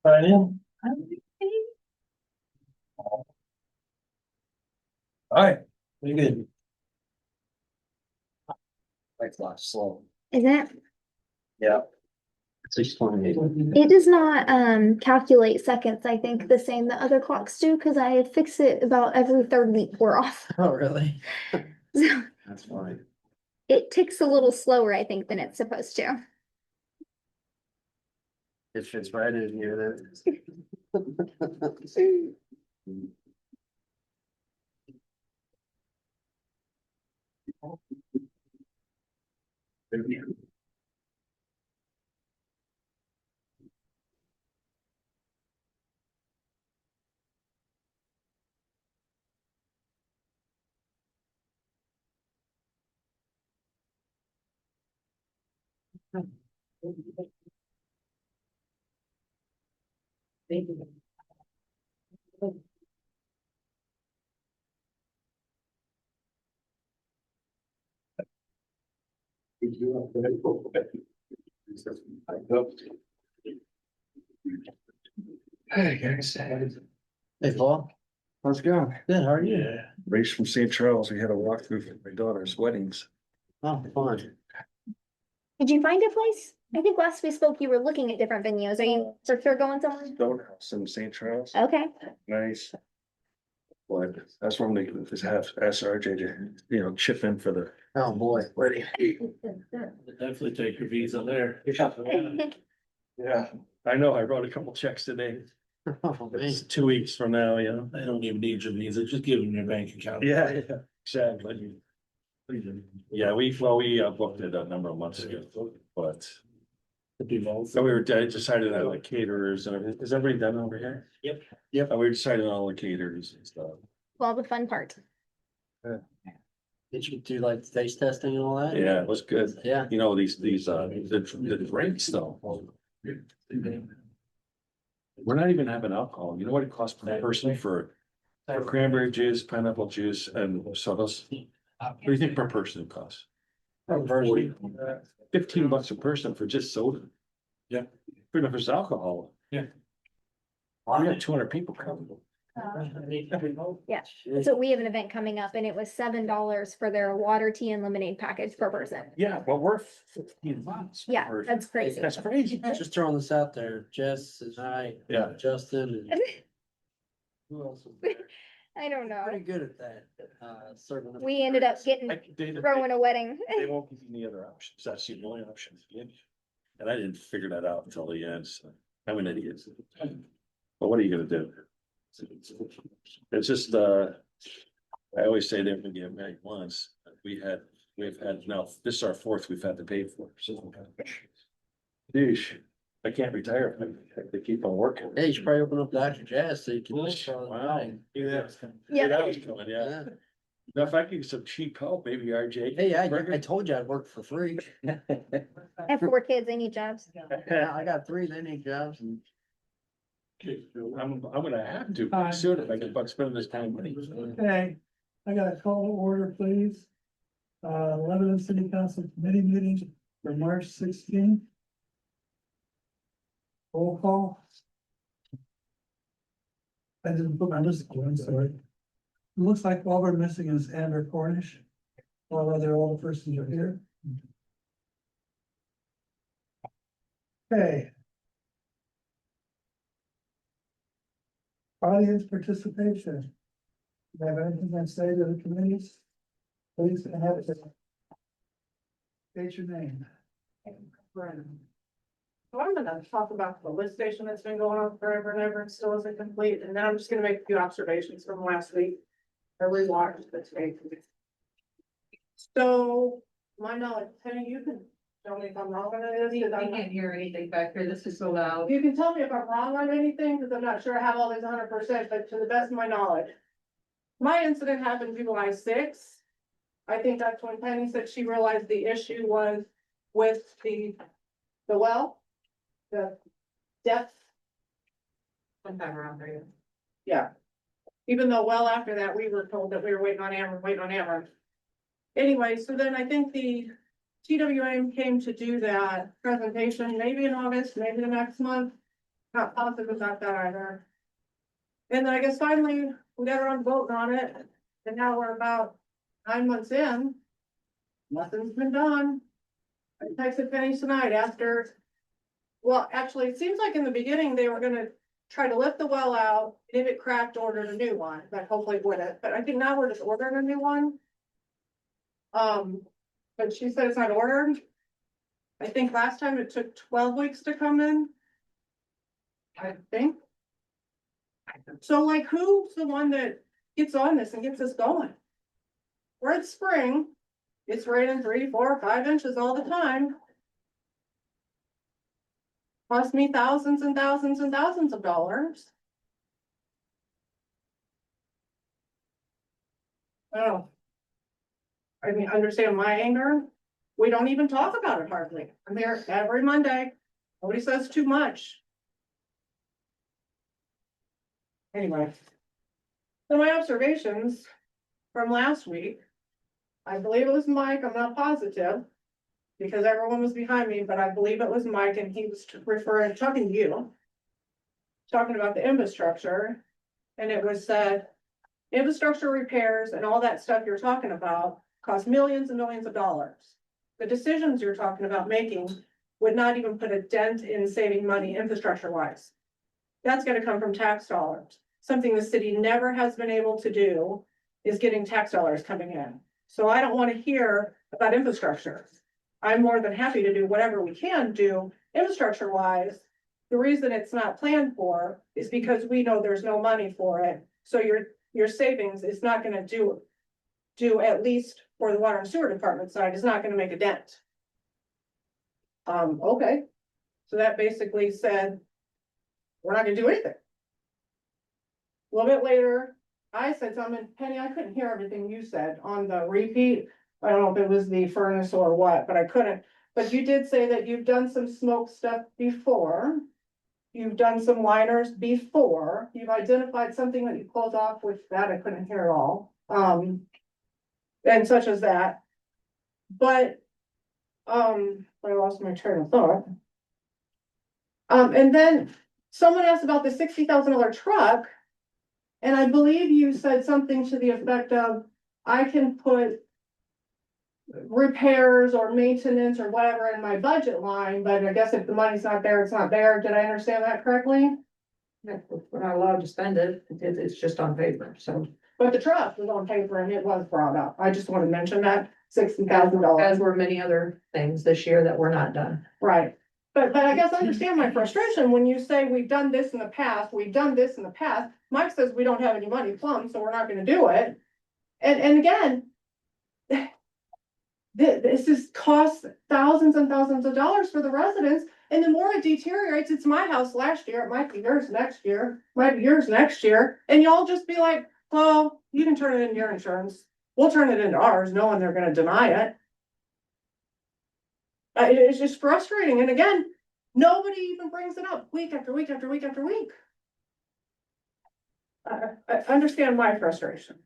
Sign in. Alright, very good. Like lot slow. Is it? Yeah. 6:28. It does not calculate seconds, I think, the same that other clocks do, because I fix it about every third week we're off. Oh, really? So That's fine. it ticks a little slower, I think, than it's supposed to. It fits right in here then. Hey, guys. Hey, Paul. How's it going? Good, how are you? Yeah, race from St. Charles. We had a walkthrough for my daughter's weddings. Oh, fun. Did you find a place? I think last we spoke, you were looking at different venues. Are you for sure going somewhere? Stonehouse in St. Charles. Okay. Nice. But that's when they just have SRJ to, chip in for the Oh, boy. wedding. Definitely take your visa there. Yeah, I know. I wrote a couple checks today. Oh, man. It's 2 weeks from now, I don't even need your visa, just give them your bank account. Yeah, exactly. Yeah, we booked it a number of months ago, but so I decided on like caterers and everything. Is everybody done over here? Yep. Yep. We decided on all the caterers and stuff. Well, the fun part. Did you do like taste testing and all that? Yeah, it was good. Yeah. You know, the drinks though. We're not even having alcohol. You know what it costs per person for cranberry juice, pineapple juice and sodas? What do you think per person it costs? Per person. $15 a person for just soda. Yeah. Pretty much for alcohol. Yeah. We got 200 people coming. Yeah. So we have an event coming up and it was $7 for their water, tea and lemonade package per person. Yeah, but we're $15. Yeah, per- that's crazy. That's crazy. Just throwing this out there, Jess and I. Yeah. Justin and. Who else was there? I don't know. Pretty good at that, serving. up We ended up drinks. getting throwing a wedding. They won't give you any other options. That's the only option. And I didn't figure that out until the end. So I'm an idiot. But what are you gonna do? It's just, I always say they're gonna get married once. We've had, now, this is our fourth we've had to pay for. So, Douche, I can't retire. They keep on working. Hey, you should probably open up Dr. Jazz so you can. Wow. Yeah. That was coming, yeah. Now, if I could get some cheap help, maybe RJ. Hey, I told you I'd work for free. I have 4 kids, they need jobs. Yeah, I got 3, they need jobs and. I'm gonna have to pretty soon if I can fuck spend this time money. Okay, I got a call to order, please. Lebanon City Council Committee meeting for March 16th. Roll call. I didn't put my list, I'm sorry. It looks like all we're missing is Amber Cornish. All the persons are here. Okay. Audience participation. Do you have anything to say to the committees? Please, have it. State your name. Brennan. So I'm gonna talk about the lift station that's been going on forever and ever and still isn't complete, and then I'm just gonna make a few observations from last week. I rewatched the tape. So, my knowledge, Penny, you can tell me if I'm wrong on any of this. I can't hear anything back here, this is so loud. You can tell me if I'm wrong on anything, because I'm not sure I have all this 100%, but to the best of my knowledge. My incident happened July 6th. I think that's when Penny said she realized the issue was with the well, the depth. Sometime around there. Yeah. Even though well after that, we were told that we were waiting on Ameren. Anyway, so then I think the TWA came to do that presentation, maybe in August, maybe the next month. Not positive about that either. And then I guess finally, we got around voting on it, and now we're about 9 months in. Nothing's been done. I texted Penny tonight after. Well, actually, it seems like in the beginning, they were gonna try to lift the well out, and if it cracked, order a new one, but hopefully it wouldn't, but I think now we're just ordering a new one. But she said it's not ordered. I think last time it took 12 weeks to come in. I think. So like, who's the one that gets on this and gets us going? We're in spring, it's raining 3, 4, 5 inches all the time. Cost me thousands and thousands and thousands of dollars. Oh. I mean, understand my anger. We don't even talk about it hardly. I'm there every Monday. Nobody says too much. Anyway. So my observations from last week. I believe it was Mike, I'm not positive. Because everyone was behind me, but I believe it was Mike and he was talking to you. Talking about the infrastructure. And it was said, infrastructure repairs and all that stuff you're talking about cost millions and millions of dollars. The decisions you're talking about making would not even put a dent in saving money infrastructure wise. That's gonna come from tax dollars. Something the city never has been able to do is getting tax dollars coming in. So I don't wanna hear about infrastructure. I'm more than happy to do whatever we can do infrastructure wise. The reason it's not planned for is because we know there's no money for it. So your savings is not gonna do at least for the water and sewer department side, is not gonna make a dent. Okay. So that basically said, we're not gonna do anything. A little bit later, I said something, Penny, I couldn't hear everything you said on the repeat. I don't know if it was the furnace or what, but I couldn't. But you did say that you've done some smoke stuff before. You've done some liners before. You've identified something that you pulled off, which that I couldn't hear at all. And such as that. But, I lost my train of thought. And then someone asked about the $60,000 truck. And I believe you said something to the effect of, I can put repairs or maintenance or whatever in my budget line, but I guess if the money's not there, it's not there. Did I understand that correctly? We're not allowed to spend it, it's just on paper, so. But the truck was on paper and it was brought up. I just want to mention that $60,000. As were many other things this year that were not done. Right. But I guess I understand my frustration when you say we've done this in the past, we've done this in the past. Mike says we don't have any money plumb, so we're not gonna do it. And again. This is costs thousands and thousands of dollars for the residents, and the more it deteriorates, it's my house last year, it might be yours next year, might be yours next year, and y'all just be like, well, you can turn it into your insurance. We'll turn it into ours, knowing they're gonna deny it. It's just frustrating, and again, nobody even brings it up week after week after week after week. I understand my frustration.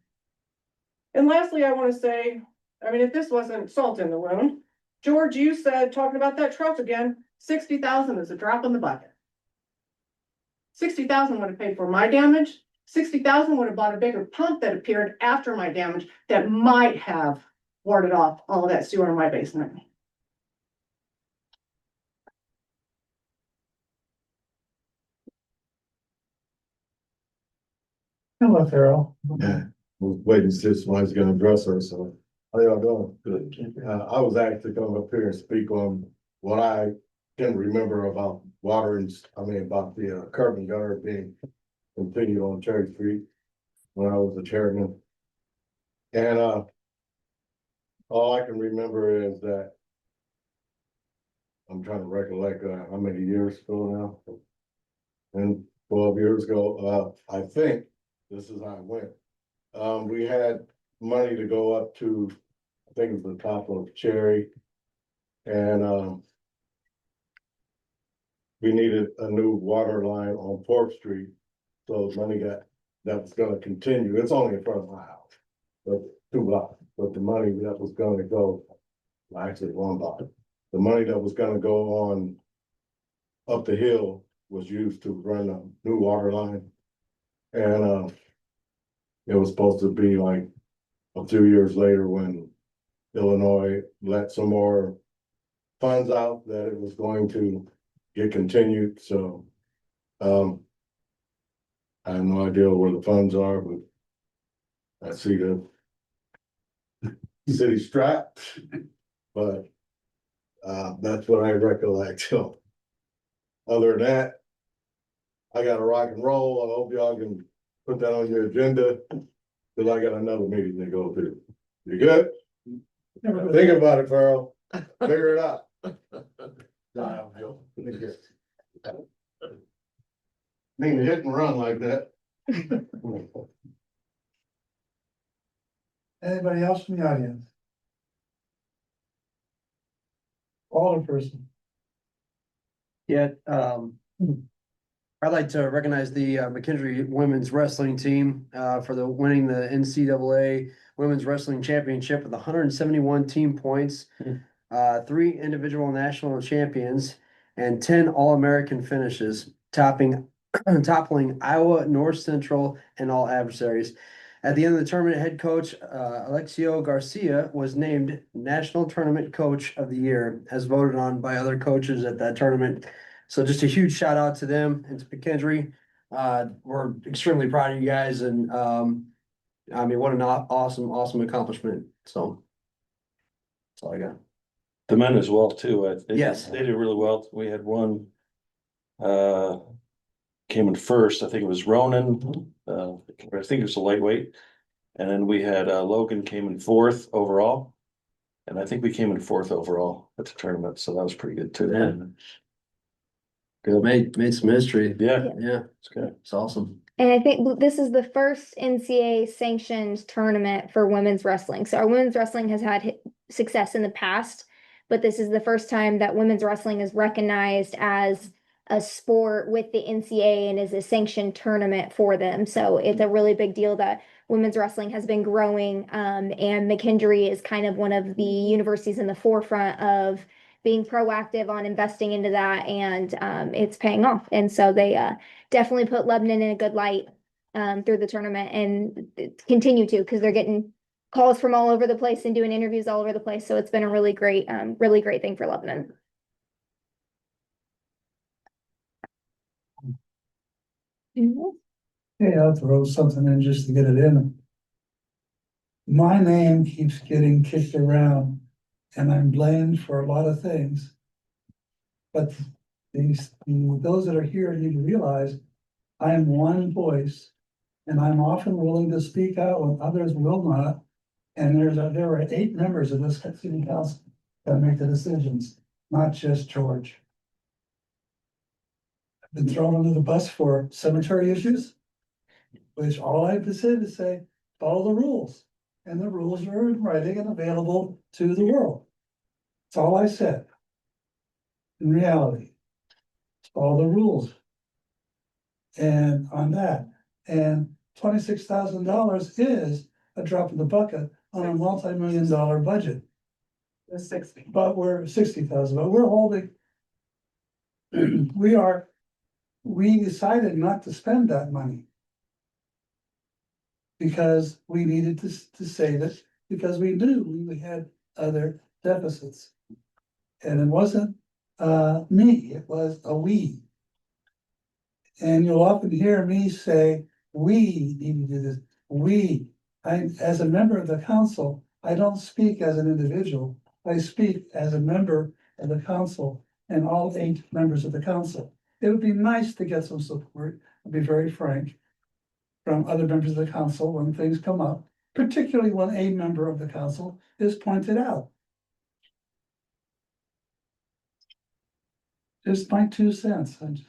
And lastly, I wanna say, I mean, if this wasn't salt in the wound, George, you said, talking about that truck again, 60,000 is a drop in the bucket. 60,000 would have paid for my damage. 60,000 would have bought a bigger pump that appeared after my damage that might have warded off all of that sewer in my basement. Hello, Farrell. Yeah, was waiting to see somebody's gonna address her, so how y'all doing? Good. I was actually coming up here and speak on what I can remember about water and, about the curb and gutter being continued on Cherry Street when I was the chairman. And all I can remember is that I'm trying to recollect how many years ago now. And 12 years ago, I think this is how it went. We had money to go up to, I think it was the top of Cherry. And we needed a new water line on 4th Street. So the money that was gonna continue, it's only in front of my house, but 2 blocks, but the money that was gonna go, well, actually 1 block. The money that was gonna go on up the hill was used to run a new water line. And, it was supposed to be like a few years later when Illinois let some more funds out that it was going to get continued, so. I have no idea where the funds are, but I see the city strapped, but that's what I recollect, so. Other than that, I got to rock and roll. I hope y'all can put that on your agenda, cause I got another meeting to go to. You good? Think about it, Farrell. Figure it out. Mean to hit and run like that. Anybody else from the audience? Alderperson. Yeah, I'd like to recognize the McKendree women's wrestling team for the winning the NCAA Women's Wrestling Championship with 171 team points, 3 individual national champions, and 10 All-American finishes, toppling Iowa, North Central, and all adversaries. At the end of the tournament, head coach Alexio Garcia was named National Tournament Coach of the Year, as voted on by other coaches at that tournament. So just a huge shout out to them and to McKendree. We're extremely proud of you guys, and I mean, what an awesome accomplishment. So that's all I got. The men as well too. Yes. They did really well. We had one. Came in first. I think it was Ronan. I think it was a lightweight. And then we had Logan came in 4th overall. And I think we came in 4th overall at the tournament. So that was pretty good too. Yeah. Good. Made some history. Yeah, Yeah, it's good. it's awesome. And I think this is the first NCAA sanctioned tournament for women's wrestling. So our women's wrestling has had success in the past, but this is the first time that women's wrestling is recognized as a sport with the NCAA and is a sanctioned tournament for them. So it's a really big deal that women's wrestling has been growing. And McKendree is kind of one of the universities in the forefront of being proactive on investing into that, and it's paying off. And so they definitely put Lebanon in a good light through the tournament, and continue to, because they're getting calls from all over the place and doing interviews all over the place. So it's been a really great thing for Lebanon. Hey, I'll throw something in just to get it in. My name keeps getting kicked around and I'm blamed for a lot of things. But those that are here need to realize I am one voice and I'm often willing to speak out when others will not. And there are 8 members of this city council that make the decisions, not just George. I've been thrown under the bus for cemetery issues, which all I've said is say, follow the rules. And the rules are in writing and available to the world. That's all I said. In reality, follow the rules. And on that, and $26,000 is a drop in the bucket on a multi-million-dollar budget. The 60. But we're 60,000, but we're holding. We decided not to spend that money. Because we needed to save it, because we knew we had other deficits. And it wasn't me, it was a we. And you'll often hear me say, we need to do this. As a member of the council, I don't speak as an individual. I speak as a member of the council and all 8 members of the council. It would be nice to get some support, I'll be very frank, from other members of the council when things come up, particularly when a member of the council is pointed out. Just my 2 cents, in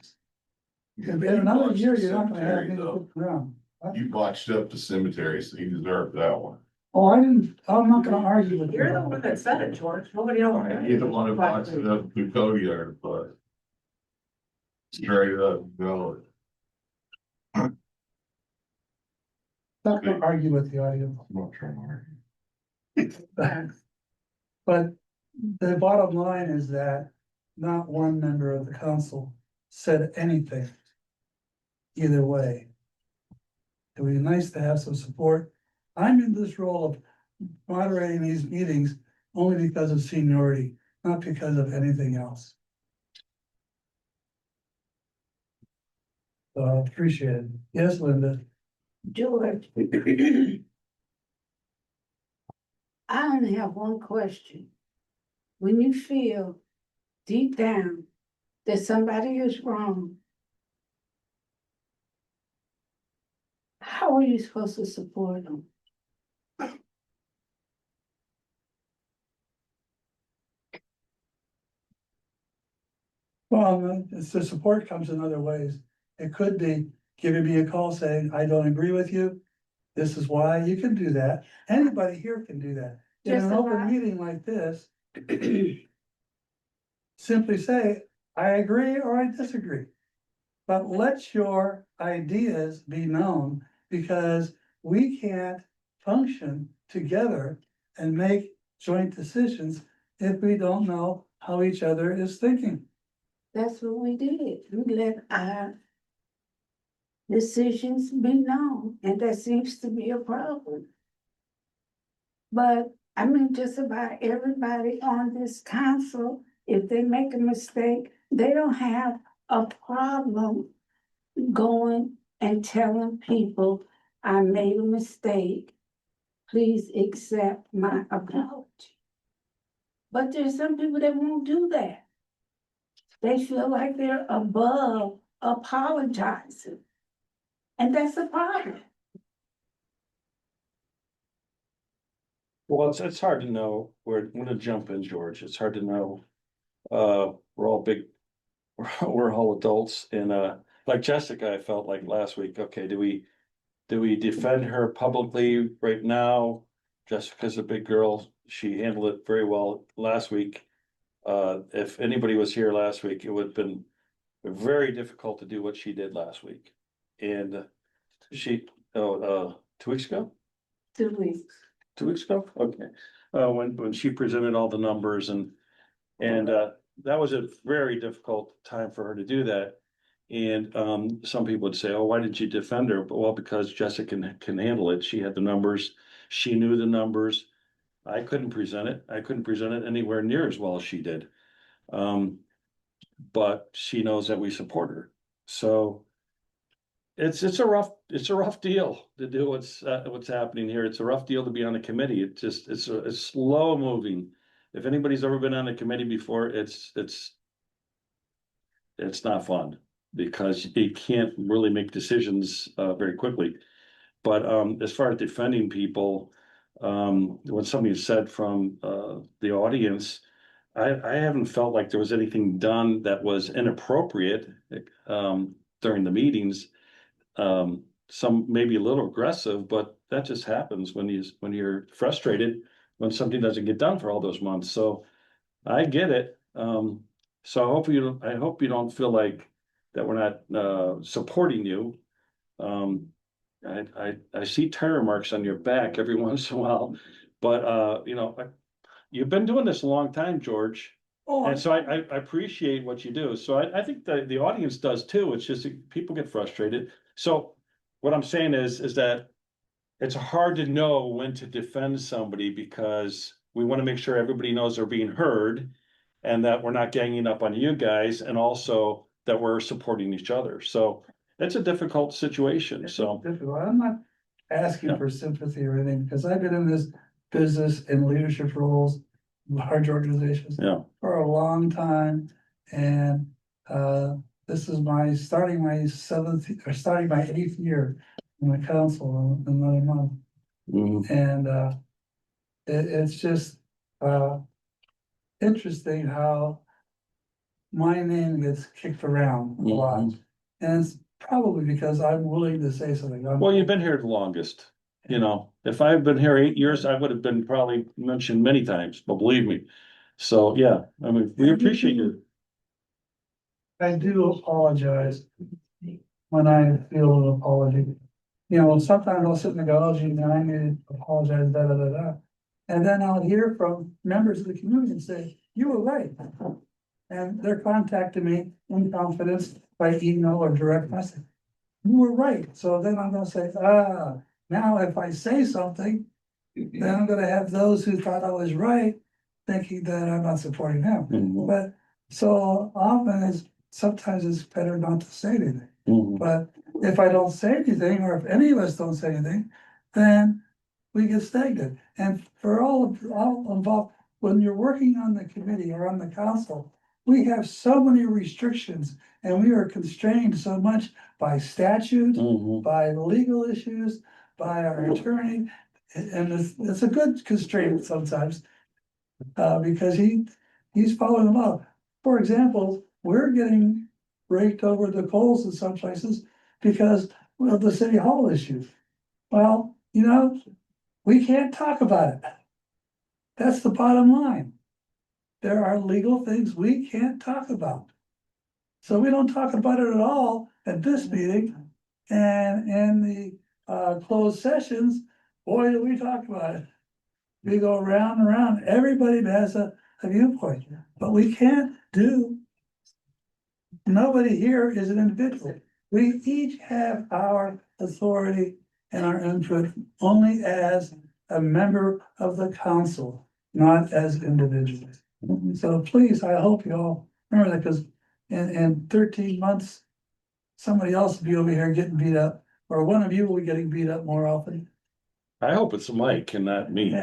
another year, you're not gonna have me to look around. You botched up the cemetery, so you deserve that one. Oh, I'm not gonna argue with you. You're the one that said it, George. Nobody else. You're the one who botched it up through Cody yard, but. Straight up, go. Not gonna argue with you, are you? I'm not trying to argue. But the bottom line is that not one member of the council said anything. Either way. It would be nice to have some support. I'm in this role of moderating these meetings only because of seniority, not because of anything else. So I appreciate it. Yes, Linda? George. I only have one question. When you feel deep down that somebody is wrong, how are you supposed to support them? Well, it's the support comes in other ways. It could be giving me a call saying, I don't agree with you. This is why. You can do that. Anybody here can do that. In Just an a open lot. meeting like this, simply say, I agree or I disagree. But let your ideas be known, because we can't function together and make joint decisions if we don't know how each other is thinking. That's what we did. We let our decisions be known, and that seems to be a problem. But I mean, just about everybody on this council, if they make a mistake, they don't have a problem going and telling people, I made a mistake. Please accept my apology. But there's some people that won't do that. They feel like they're above apologizing. And that's a problem. Well, it's hard to know where, I'm gonna jump in, George. It's hard to know. We're all big, we're all adults and, like Jessica, I felt like last week, okay, do we defend her publicly right now? Jessica's a big girl. She handled it very well last week. If anybody was here last week, it would have been very difficult to do what she did last week. And she, 2 weeks ago? 2 weeks. 2 weeks ago? Okay. When she presented all the numbers and that was a very difficult time for her to do that. And some people would say, oh, why did you defend her? But well, because Jessica can handle it. She had the numbers. She knew the numbers. I couldn't present it. I couldn't present it anywhere near as well as she did. But she knows that we support her. So it's a rough deal to do what's happening here. It's a rough deal to be on a committee. It's slow moving. If anybody's ever been on a committee before, it's not fun because you can't really make decisions very quickly. But as far as defending people, when somebody said from the audience, I haven't felt like there was anything done that was inappropriate during the meetings. Some maybe a little aggressive, but that just happens when you're frustrated when something doesn't get done for all those months. So I get it. So I hope you don't feel like that we're not supporting you. I see tire marks on your back every once in a while, but you've been doing this a long time, George. Oh, And so I appreciate what you do. So I think the audience does too. It's just that people get frustrated. So what I'm saying is that it's hard to know when to defend somebody because we want to make sure everybody knows they're being heard and that we're not ganging up on you guys and also that we're supporting each other. So it's a difficult situation. So difficult. I'm not asking Yeah. for sympathy or anything, because I've been in this business in leadership roles, large organizations yeah. for a long time. And this is starting my 8th year in the council in another month. Mhm. And it's just interesting how my name gets kicked around a lot. And it's probably because I'm willing to say something. Well, you've been here the longest. If I've been here 8 years, I would have been probably mentioned many times, but believe me. So, yeah, I mean, we appreciate you. I do apologize when I feel an apology. Sometimes I'll sit in the garage and I need to apologize, da, da, da, da. And then I'll hear from members of the community and say, you were right. And they're contacting me in confidence by email or direct message. You were right, so then I'm gonna say, now if I say something, then I'm gonna have those who thought I was right, thinking that I'm not supporting them. Mhm. But so often sometimes it's better not to say anything. Mhm. But if I don't say anything, or if any of us don't say anything, then we get stagnant. And for all involved, when you're working on the committee or on the council, we have so many restrictions and we are constrained so much by statute, Mhm. by legal issues, by our attorney. And it's a good constraint sometimes, because he's following them up. For example, we're getting raked over the coals in some places because of the city hall issue. Well, we can't talk about it. That's the bottom line. There are legal things we can't talk about. So we don't talk about it at all at this meeting. And in the closed sessions, boy, do we talk about it. We go round and round. Everybody has a viewpoint, but we can't do. Nobody here is an individual. We each have our authority and our input only as a member of the council, not as individuals. So please, I hope you all remember that, because in 13 months, somebody else will be over here getting beat up, or one of you will be getting beat up more often. I hope it's Mike and not me.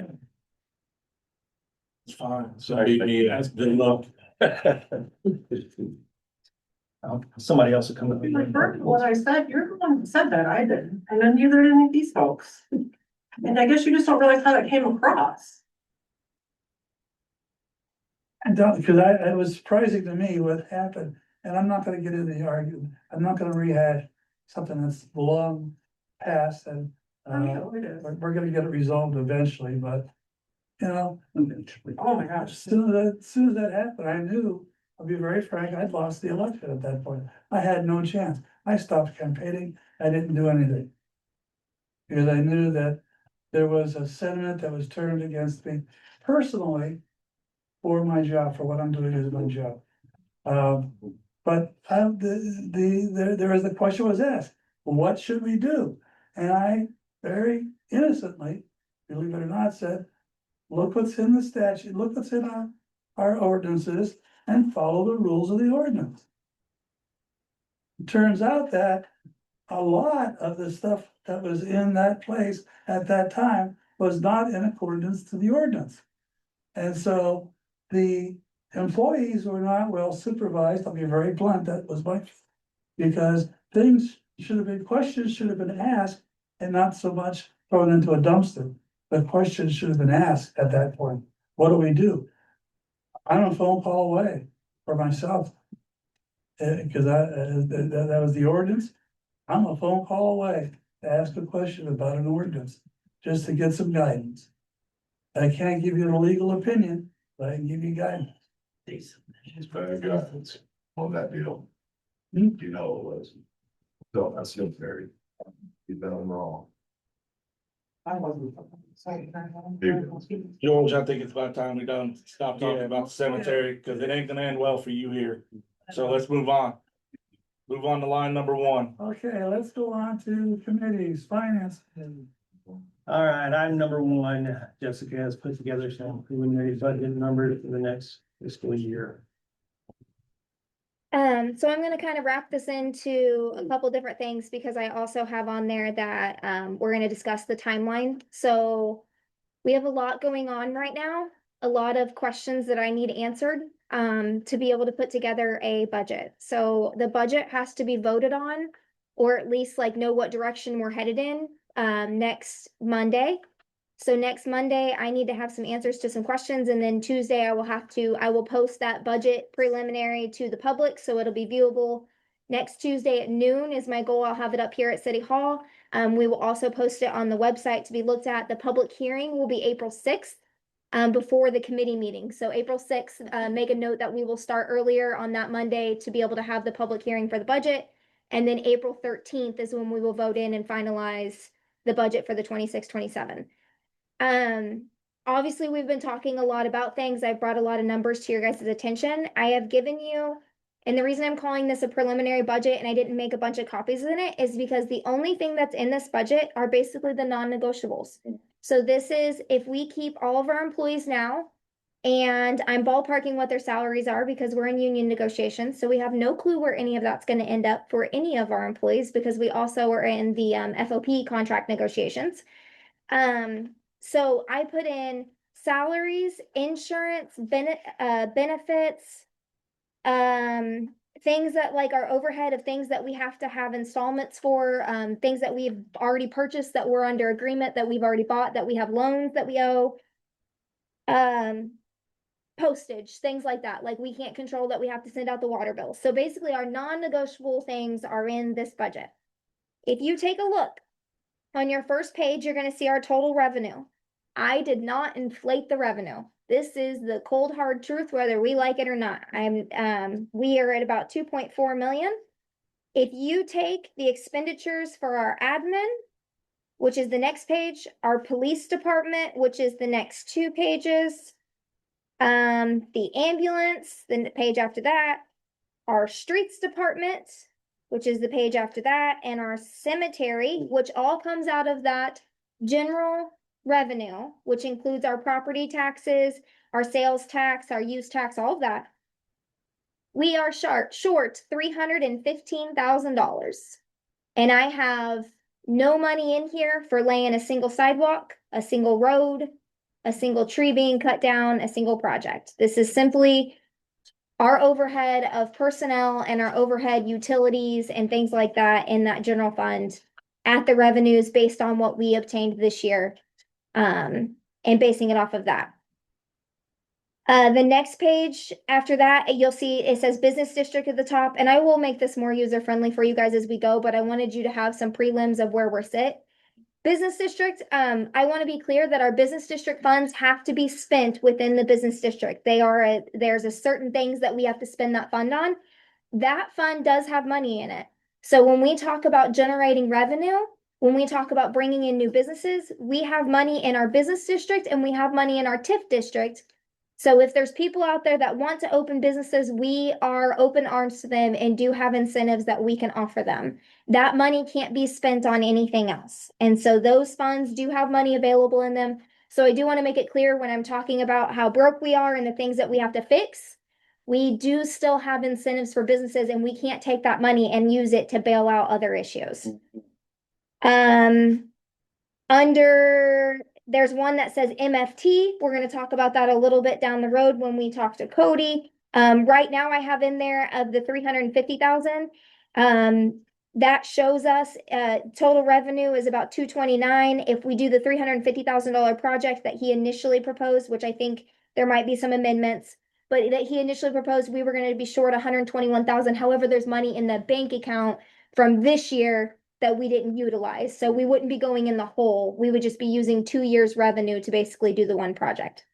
It's fine. So beat me, that's good luck. Somebody else will come up. You heard what I said, you're the one that said that, I didn't, and then neither did any of these folks. And I guess you just don't realize how that came across. I don't, because it was surprising to me what happened, and I'm not gonna get into the argument, I'm not gonna rehash something that's long past, and I know it is. we're gonna get it resolved eventually, but. Eventually. Oh my gosh. As soon as that happened, I knew, I'll be very frank, I'd lost the election at that point. I had no chance. I stopped campaigning. I didn't do anything. Because I knew that there was a sentiment that was turned against me personally for my job, for what I'm doing as my job. But there was the question was asked, what should we do? And I very innocently, believe it or not, said, look what's in the statute, look what's in our ordinances, and follow the rules of the ordinance. It turns out that a lot of the stuff that was in that place at that time was not in accordance to the ordinance. And so the employees were not well supervised, I'll be very blunt, that was my, because questions should have been asked and not so much thrown into a dumpster. The questions should have been asked at that point. What do we do? I'm a phone call away for myself. Because that was the ordinance. I'm a phone call away to ask a question about an ordinance, just to get some guidance. I can't give you a legal opinion, but I can give you guidance. It's bad guidance on that deal. Hmm. You know it was. So that's still very, you done wrong. I wasn't. George, I think it's about time we done stop talking about the cemetery, cause it ain't gonna end well for you here. So let's move on. Move on to line number 1. Okay, let's go on to committees, finance. All right, item number 1, Jessica has put together some preliminary budget numbers for the next fiscal year. So I'm gonna kind of wrap this into a couple different things because I also have on there that, we're gonna discuss the timeline. So we have a lot going on right now, a lot of questions that I need answered, to be able to put together a budget. So the budget has to be voted on, or at least like know what direction we're headed in, next Monday. So next Monday, I need to have some answers to some questions, and then Tuesday I will post that budget preliminary to the public, so it'll be viewable. Next Tuesday at noon is my goal. I'll have it up here at City Hall. We will also post it on the website to be looked at. The public hearing will be April 6th, before the committee meeting. So April 6th, make a note that we will start earlier on that Monday to be able to have the public hearing for the budget. And then April 13th is when we will vote in and finalize the budget for the 26-27. Obviously we've been talking a lot about things. I've brought a lot of numbers to your guys' attention. I have given you And the reason I'm calling this a preliminary budget and I didn't make a bunch of copies in it is because the only thing that's in this budget are basically the non-negotiables. So this is if we keep all of our employees now, and I'm ballparking what their salaries are because we're in union negotiations, so we have no clue where any of that's gonna end up for any of our employees because we also are in the FOP contract negotiations. So I put in salaries, insurance, benefits, things that like our overhead of things that we have to have installments for, things that we've already purchased that we're under agreement, that we've already bought, that we have loans that we owe. Postage, things like that. Like we can't control that we have to send out the water bill. So basically our non-negotiable things are in this budget. If you take a look on your first page, you're gonna see our total revenue. I did not inflate the revenue. This is the cold hard truth, whether we like it or not. We are at about 2.4 million. If you take the expenditures for our admin, which is the next page, our police department, which is the next 2 pages, the ambulance, then the page after that, our streets department, which is the page after that, and our cemetery, which all comes out of that general revenue, which includes our property taxes, our sales tax, our use tax, all of that. We are short $315,000. And I have no money in here for laying a single sidewalk, a single road, a single tree being cut down, a single project. This is simply our overhead of personnel and our overhead utilities and things like that in that general fund at the revenues based on what we obtained this year, and basing it off of that. The next page after that, you'll see it says business district at the top, and I will make this more user friendly for you guys as we go, but I wanted you to have some prelims of where we're sit. Business district, I want to be clear that our business district funds have to be spent within the business district. There's a certain things that we have to spend that fund on. That fund does have money in it. So when we talk about generating revenue, when we talk about bringing in new businesses, we have money in our business district and we have money in our TIF district. So if there's people out there that want to open businesses, we are open arms to them and do have incentives that we can offer them. That money can't be spent on anything else. And so those funds do have money available in them. So I do want to make it clear when I'm talking about how broke we are and the things that we have to fix, we do still have incentives for businesses and we can't take that money and use it to bail out other issues. There's one that says MFT. We're going to talk about that a little bit down the road when we talk to Cody. Right now I have in there of the 350,000. That shows us total revenue is about 229. If we do the $350,000 project that he initially proposed, which I think there might be some amendments, but that he initially proposed, we were going to be short 121,000. However, there's money in the bank account from this year that we didn't utilize. So we wouldn't be going in the hole. We would just be using 2 years revenue to basically do the one project.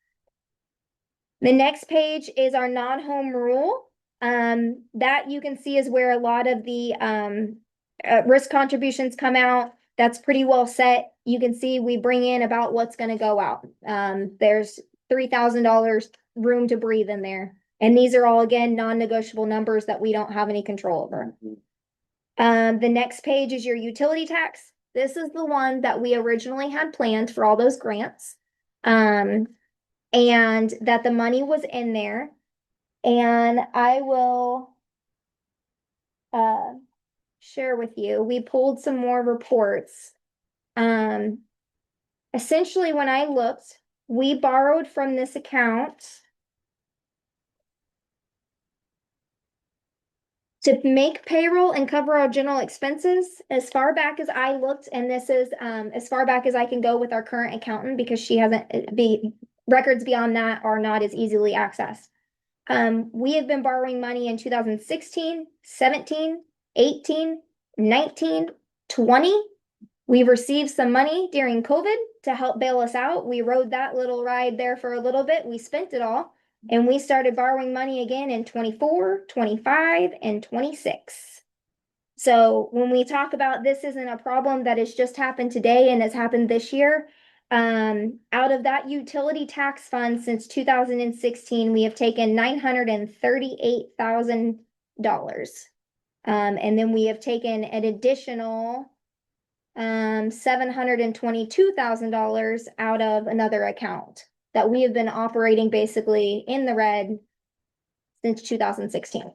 The next page is our non-home rule. That you can see is where a lot of the risk contributions come out. That's pretty well set. You can see we bring in about what's going to go out. There's $3,000 room to breathe in there. And these are all, again, non-negotiable numbers that we don't have any control over. The next page is your utility tax. This is the one that we originally had planned for all those grants. And that the money was in there. And I will share with you. We pulled some more reports. Essentially, when I looked, we borrowed from this account to make payroll and cover our general expenses as far back as I looked, and this is as far back as I can go with our current accountant because she hasn't records beyond that are not as easily accessed. We have been borrowing money in 2016, 17, 18, 19, 20. We've received some money during COVID to help bail us out. We rode that little ride there for a little bit. We spent it all. And we started borrowing money again in 24, 25, and 26. So when we talk about this isn't a problem that has just happened today and has happened this year, out of that utility tax fund since 2016, we have taken $938,000 And then we have taken an additional $722,000 out of another account that we have been operating basically in the red since 2016.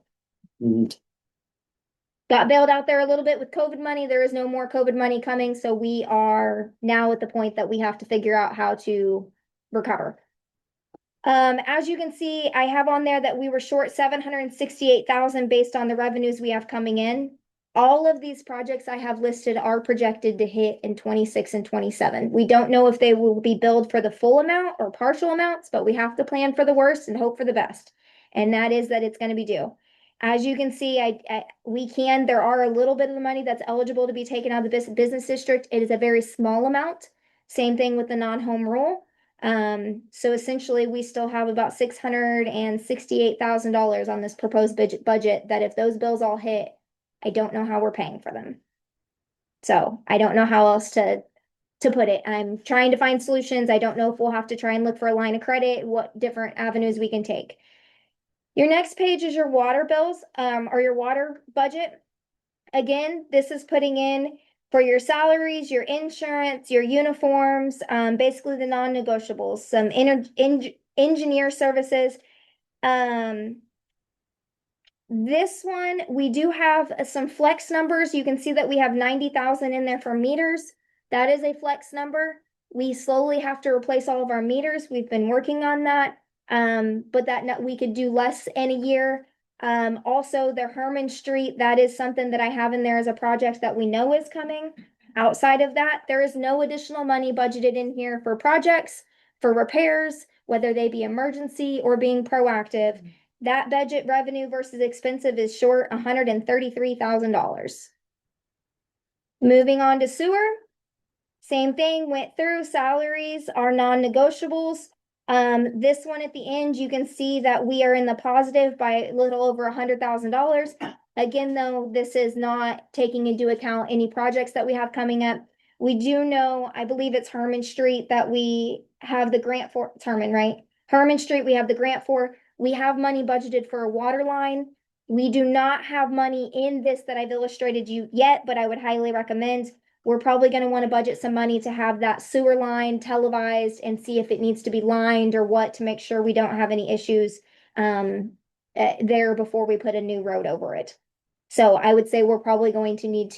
Got bailed out there a little bit with COVID money. There is no more COVID money coming, so we are now at the point that we have to figure out how to recover. As you can see, I have on there that we were short 768,000 based on the revenues we have coming in. All of these projects I have listed are projected to hit in 26 and 27. We don't know if they will be billed for the full amount or partial amounts, but we have to plan for the worst and hope for the best. And that is that it's going to be due. As you can see, there are a little bit of the money that's eligible to be taken out of the business district. It is a very small amount. Same thing with the non-home rule. So essentially we still have about $668,000 on this proposed budget that if those bills all hit, I don't know how we're paying for them. So I don't know how else to put it. I'm trying to find solutions. I don't know if we'll have to try and look for a line of credit, what different avenues we can take. Your next page is your water bills, or your water budget. Again, this is putting in for your salaries, your insurance, your uniforms, basically the non-negotiables, some engineer services. This one, we do have some flex numbers. You can see that we have 90,000 in there for meters. That is a flex number. We slowly have to replace all of our meters. We've been working on that. But we could do less in a year. Also the Herman Street, that is something that I have in there as a project that we know is coming. Outside of that, there is no additional money budgeted in here for projects, for repairs, whether they be emergency or being proactive. That budget revenue versus expensive is short $133,000. Moving on to sewer. Same thing, went through salaries, our non-negotiables. This one at the end, you can see that we are in the positive by a little over $100,000. Again, though, this is not taking into account any projects that we have coming up. We do know, I believe it's Herman Street that we have the grant for. It's Herman, right? Herman Street, we have the grant for. We have money budgeted for a water line. We do not have money in this that I've illustrated you yet, but I would highly recommend. We're probably going to want to budget some money to have that sewer line televised and see if it needs to be lined or what to make sure we don't have any issues there before we put a new road over it. So I would say we're probably going to need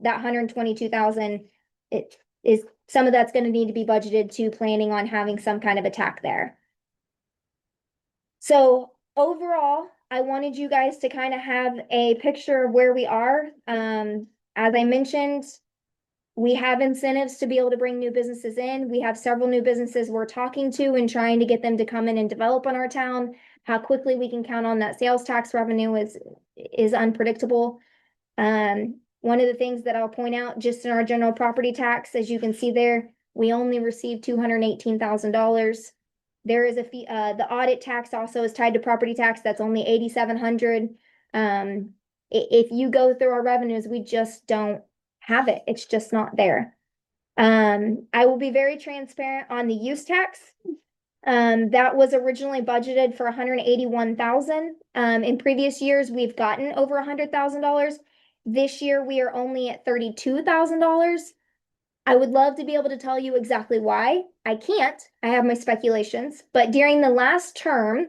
that 122,000, it is some of that's going to need to be budgeted to planning on having some kind of attack there. So overall, I wanted you guys to kind of have a picture of where we are. As I mentioned, we have incentives to be able to bring new businesses in. We have several new businesses we're talking to and trying to get them to come in and develop on our town. How quickly we can count on that sales tax revenue is unpredictable. One of the things that I'll point out just in our general property tax, as you can see there, we only received $218,000. There is a fee, the audit tax also is tied to property tax. That's only $8,700. If you go through our revenues, we just don't have it. It's just not there. I will be very transparent on the use tax. That was originally budgeted for $181,000. In previous years, we've gotten over $100,000. This year, we are only at $32,000. I would love to be able to tell you exactly why. I can't. I have my speculations. But during the last term,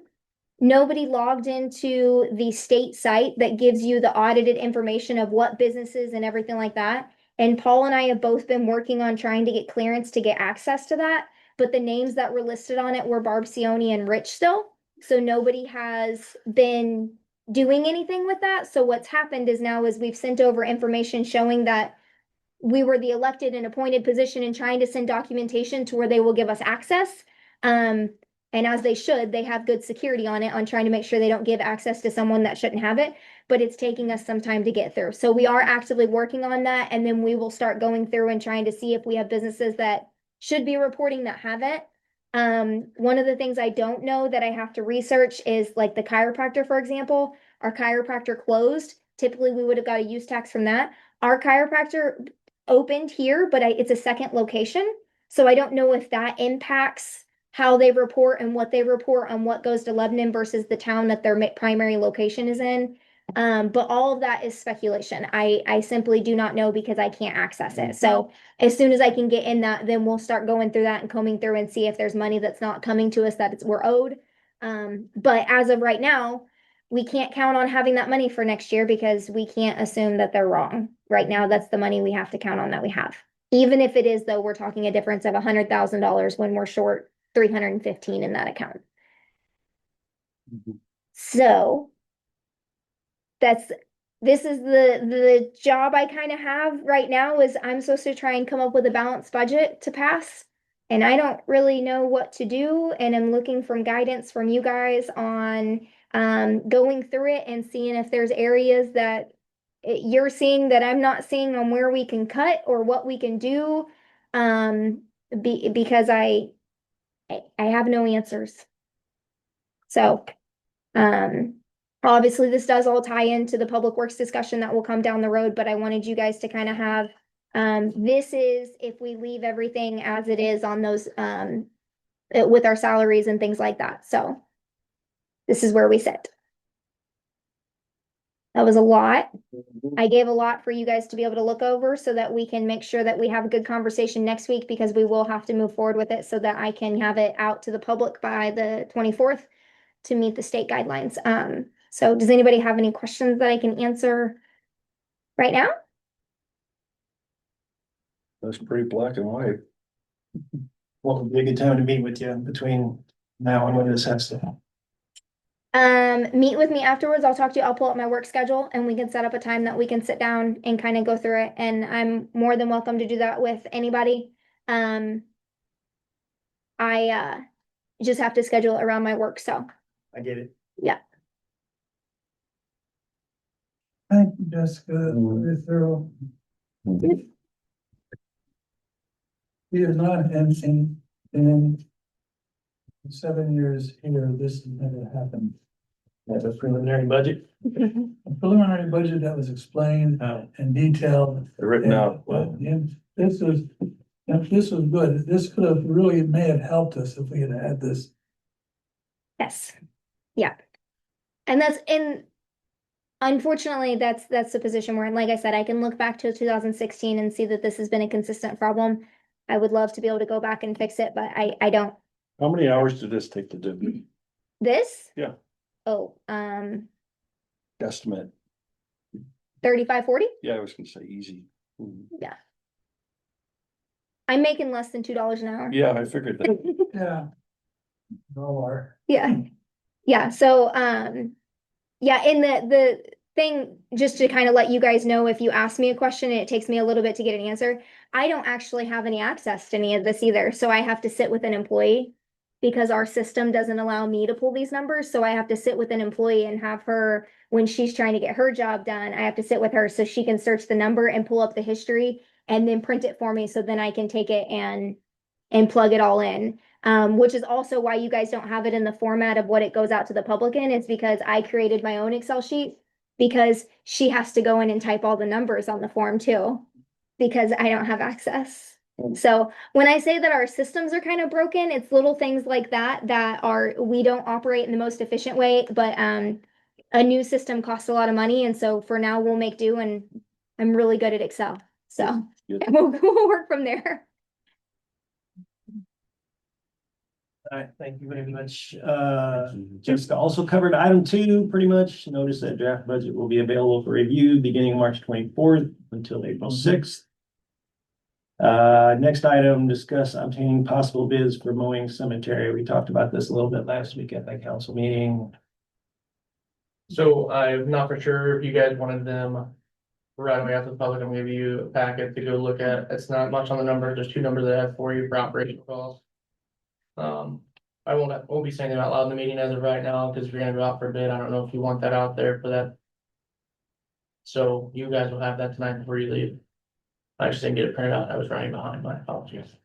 nobody logged into the state site that gives you the audited information of what businesses and everything like that. And Paul and I have both been working on trying to get clearance to get access to that. But the names that were listed on it were Barb Sioni and Rich still. So nobody has been doing anything with that. So what's happened is now is we've sent over information showing that we were the elected and appointed position and trying to send documentation to where they will give us access. And as they should, they have good security on it on trying to make sure they don't give access to someone that shouldn't have it, but it's taking us some time to get through. So we are actively working on that. And then we will start going through and trying to see if we have businesses that should be reporting that have it. One of the things I don't know that I have to research is like the chiropractor, for example. Our chiropractor closed. Typically we would have got a use tax from that. Our chiropractor opened here, but it's a second location. So I don't know if that impacts how they report and what they report on what goes to Lebanon versus the town that their primary location is in. But all of that is speculation. I simply do not know because I can't access it. So as soon as I can get in that, then we'll start going through that and combing through and see if there's money that's not coming to us that we're owed. But as of right now, we can't count on having that money for next year because we can't assume that they're wrong. Right now, that's the money we have to count on that we have. Even if it is, though, we're talking a difference of $100,000 when we're short 315 in that account. So this is the job I kind of have right now is I'm supposed to try and come up with a balanced budget to pass. And I don't really know what to do, and I'm looking for guidance from you guys on going through it and seeing if there's areas that you're seeing that I'm not seeing on where we can cut or what we can do. Because I have no answers. So, obviously this does all tie into the public works discussion that will come down the road, but I wanted you guys to kind of have, this is if we leave everything as it is on those, with our salaries and things like that. So this is where we sit. That was a lot. I gave a lot for you guys to be able to look over so that we can make sure that we have a good conversation next week because we will have to move forward with it so that I can have it out to the public by the 24th to meet the state guidelines. So does anybody have any questions that I can answer right now? That's pretty black and white. What would be a good time to meet with you between now and when this has to happen? Meet with me afterwards. I'll talk to you. I'll pull up my work schedule and we can set up a time that we can sit down and kind of go through it. And I'm more than welcome to do that with anybody. I just have to schedule it around my work. So I get it. yeah. Thank you, Jessica, very thorough. We have not, in 7 years here, this has never happened. That's a preliminary budget. A preliminary budget that was explained and detailed. Written out. And this was good. This could have really may have helped us if we had had this. Yes. Yeah. And unfortunately, that's the position we're in. Like I said, I can look back to 2016 and see that this has been a consistent problem. I would love to be able to go back and fix it, but I don't. How many hours did this take to do? This? Yeah. Oh, Estimate. 35, 40? Yeah, I was gonna say easy. Yeah. I'm making less than $2 an hour. Yeah, I figured that. Yeah. All are. Yeah. Yeah. So, yeah, and the thing, just to kind of let you guys know, if you ask me a question and it takes me a little bit to get an answer, I don't actually have any access to any of this either. So I have to sit with an employee because our system doesn't allow me to pull these numbers. So I have to sit with an employee and have her, when she's trying to get her job done, I have to sit with her so she can search the number and pull up the history and then print it for me so then I can take it and plug it all in. Which is also why you guys don't have it in the format of what it goes out to the public in. It's because I created my own Excel sheet because she has to go in and type all the numbers on the form too, because I don't have access. So when I say that our systems are kind of broken, it's little things like that we don't operate in the most efficient way, but a new system costs a lot of money. And so for now we'll make do, and I'm really good at Excel. So we'll work from there. All right, thank you very much. Jessica also covered item 2, pretty much. Notice that draft budget will be available for review beginning March 24th until April 6th. Next item, discuss obtaining possible bids for mowing cemetery. We talked about this a little bit last week at that council meeting. So I'm not for sure if you guys wanted them right away after the public. I'm gonna give you a packet to go look at. It's not much on the numbers. There's 2 numbers that I have for you for operational costs. I won't be saying them out loud in the meeting as of right now, because we're gonna go out for a bid. I don't know if you want that out there for that. So you guys will have that tonight before you leave. I just didn't get it printed out. I was running behind. My apologies.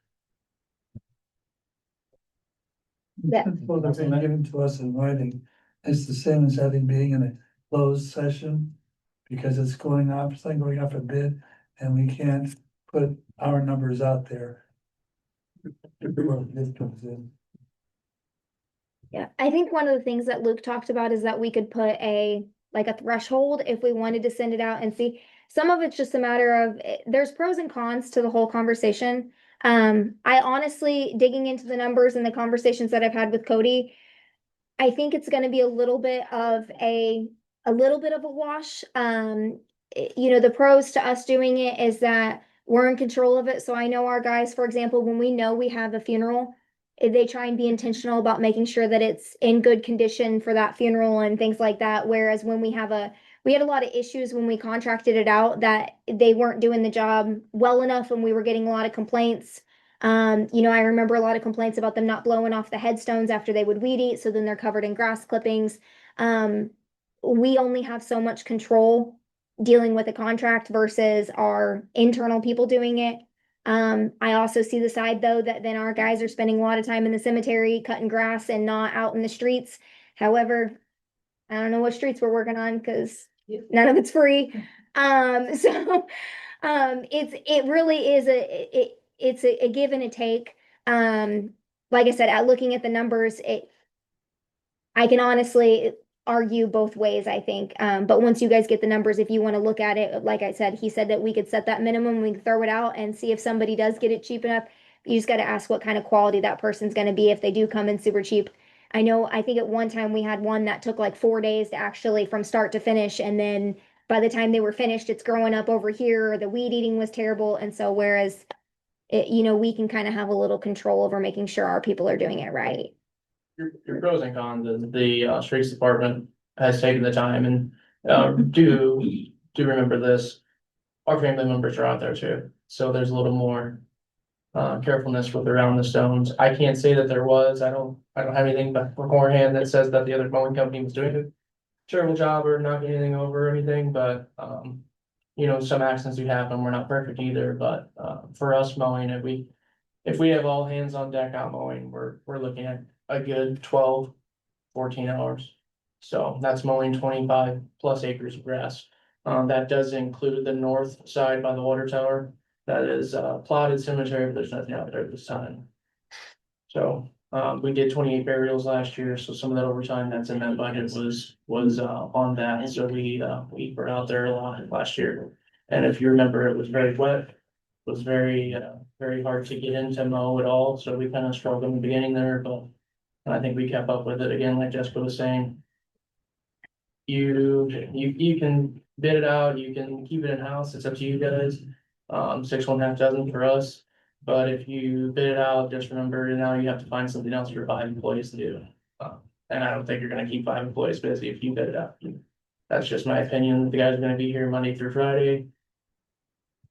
Yeah. Well, that's been given to us in writing. It's the same as having being in a closed session. Because it's going off a bid, and we can't put our numbers out there. Before this comes in. Yeah, I think one of the things that Luke talked about is that we could put like a threshold if we wanted to send it out and see. Some of it's just a matter of, there's pros and cons to the whole conversation. I honestly, digging into the numbers and the conversations that I've had with Cody, I think it's gonna be a little bit of a little bit of a wash. You know, the pros to us doing it is that we're in control of it. So I know our guys, for example, when we know we have a funeral, they try and be intentional about making sure that it's in good condition for that funeral and things like that. Whereas when we had a lot of issues when we contracted it out that they weren't doing the job well enough and we were getting a lot of complaints. You know, I remember a lot of complaints about them not blowing off the headstones after they would weed eat, so then they're covered in grass clippings. We only have so much control dealing with a contract versus our internal people doing it. I also see the side though that then our guys are spending a lot of time in the cemetery cutting grass and not out in the streets. However, I don't know what streets we're working on because none of it's free. So it really is it's a give and a take. Like I said, at looking at the numbers, I can honestly argue both ways, I think. But once you guys get the numbers, if you want to look at it, like I said, he said that we could set that minimum, we can throw it out and see if somebody does get it cheap enough. You just got to ask what kind of quality that person's going to be if they do come in super cheap. I think at one time we had one that took like 4 days to actually from start to finish. And then by the time they were finished, it's growing up over here, or the weed eating was terrible. And so whereas you know, we can kind of have a little control over making sure our people are doing it right. Your pros and cons is the streets department has taken the time and do remember this. Our family members are out there too, so there's a little more carefulness with around the stones. I can't say that there was. I don't have anything but beforehand that says that the other mowing company was doing a terrible job or knocking anything over or anything, but you know, some accidents do happen. We're not perfect either, but for us mowing, if we have all hands on deck out mowing, we're looking at a good 12, 14 hours. So that's mowing 25 plus acres of grass. That does include the north side by the water tower. That is plotted cemetery, but there's nothing out there at this time. So we did 28 burials last year, so some of that overtime that's in that budget was on that. So we were out there a lot last year. And if you remember, it was very wet. It was very hard to get into mow at all. So we kind of struggled in the beginning there, but I think we kept up with it again, like Jessica was saying. You can bid it out, you can keep it in-house, it's up to you guys. 6 1/2 dozen for us. But if you bid it out, just remember now you have to find something else for 5 employees to do. And I don't think you're gonna keep 5 employees busy if you bid it out. That's just my opinion. The guys are gonna be here Monday through Friday.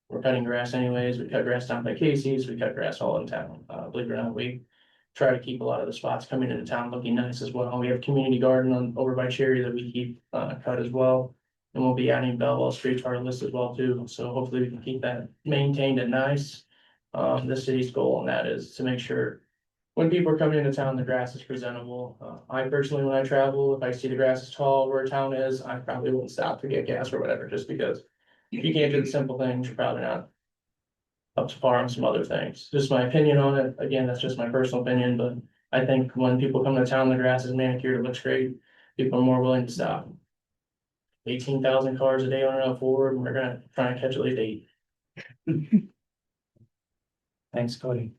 We're cutting grass anyways. We cut grass down by Casey's, we cut grass all in town. Believe it or not, we try to keep a lot of the spots coming into town looking nice as well. We have community garden over by Cherry that we keep cut as well. And we'll be adding Belleville Street to our list as well too. So hopefully we can keep that maintained and nice. The city's goal on that is to make sure when people are coming into town, the grass is presentable. I personally, when I travel, if I see the grass is tall where a town is, I probably won't stop to get gas or whatever, just because if you can't do the simple things, you're probably not up to par on some other things. Just my opinion on it. Again, that's just my personal opinion, but I think when people come to town, the grass is manicured, it looks great. People are more willing to stop. 18,000 cars a day on and forward, and we're gonna try and catch at least 8. Thanks, Cody.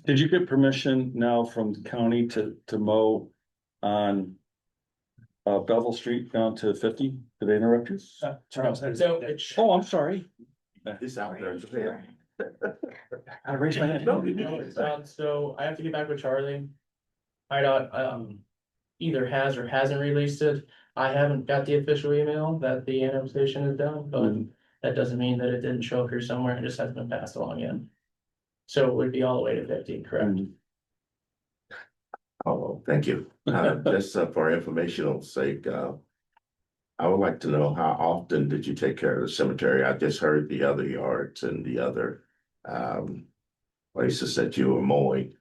Did you get permission now from the county to mow on Belleville Street down to 50? Did they interrupt you? Charles, So it's. Oh, I'm sorry. It's out there. I raised my hand. So I have to get back with Charlie. IDOT either has or hasn't released it. I haven't got the official email that the annexation is done, but that doesn't mean that it didn't show up here somewhere. It just hasn't been passed along yet. So it would be all the way to 50, correct? Oh, thank you. Just for informational sake, I would like to know how often did you take care of the cemetery? I just heard the other yards and the other places that you were mowing.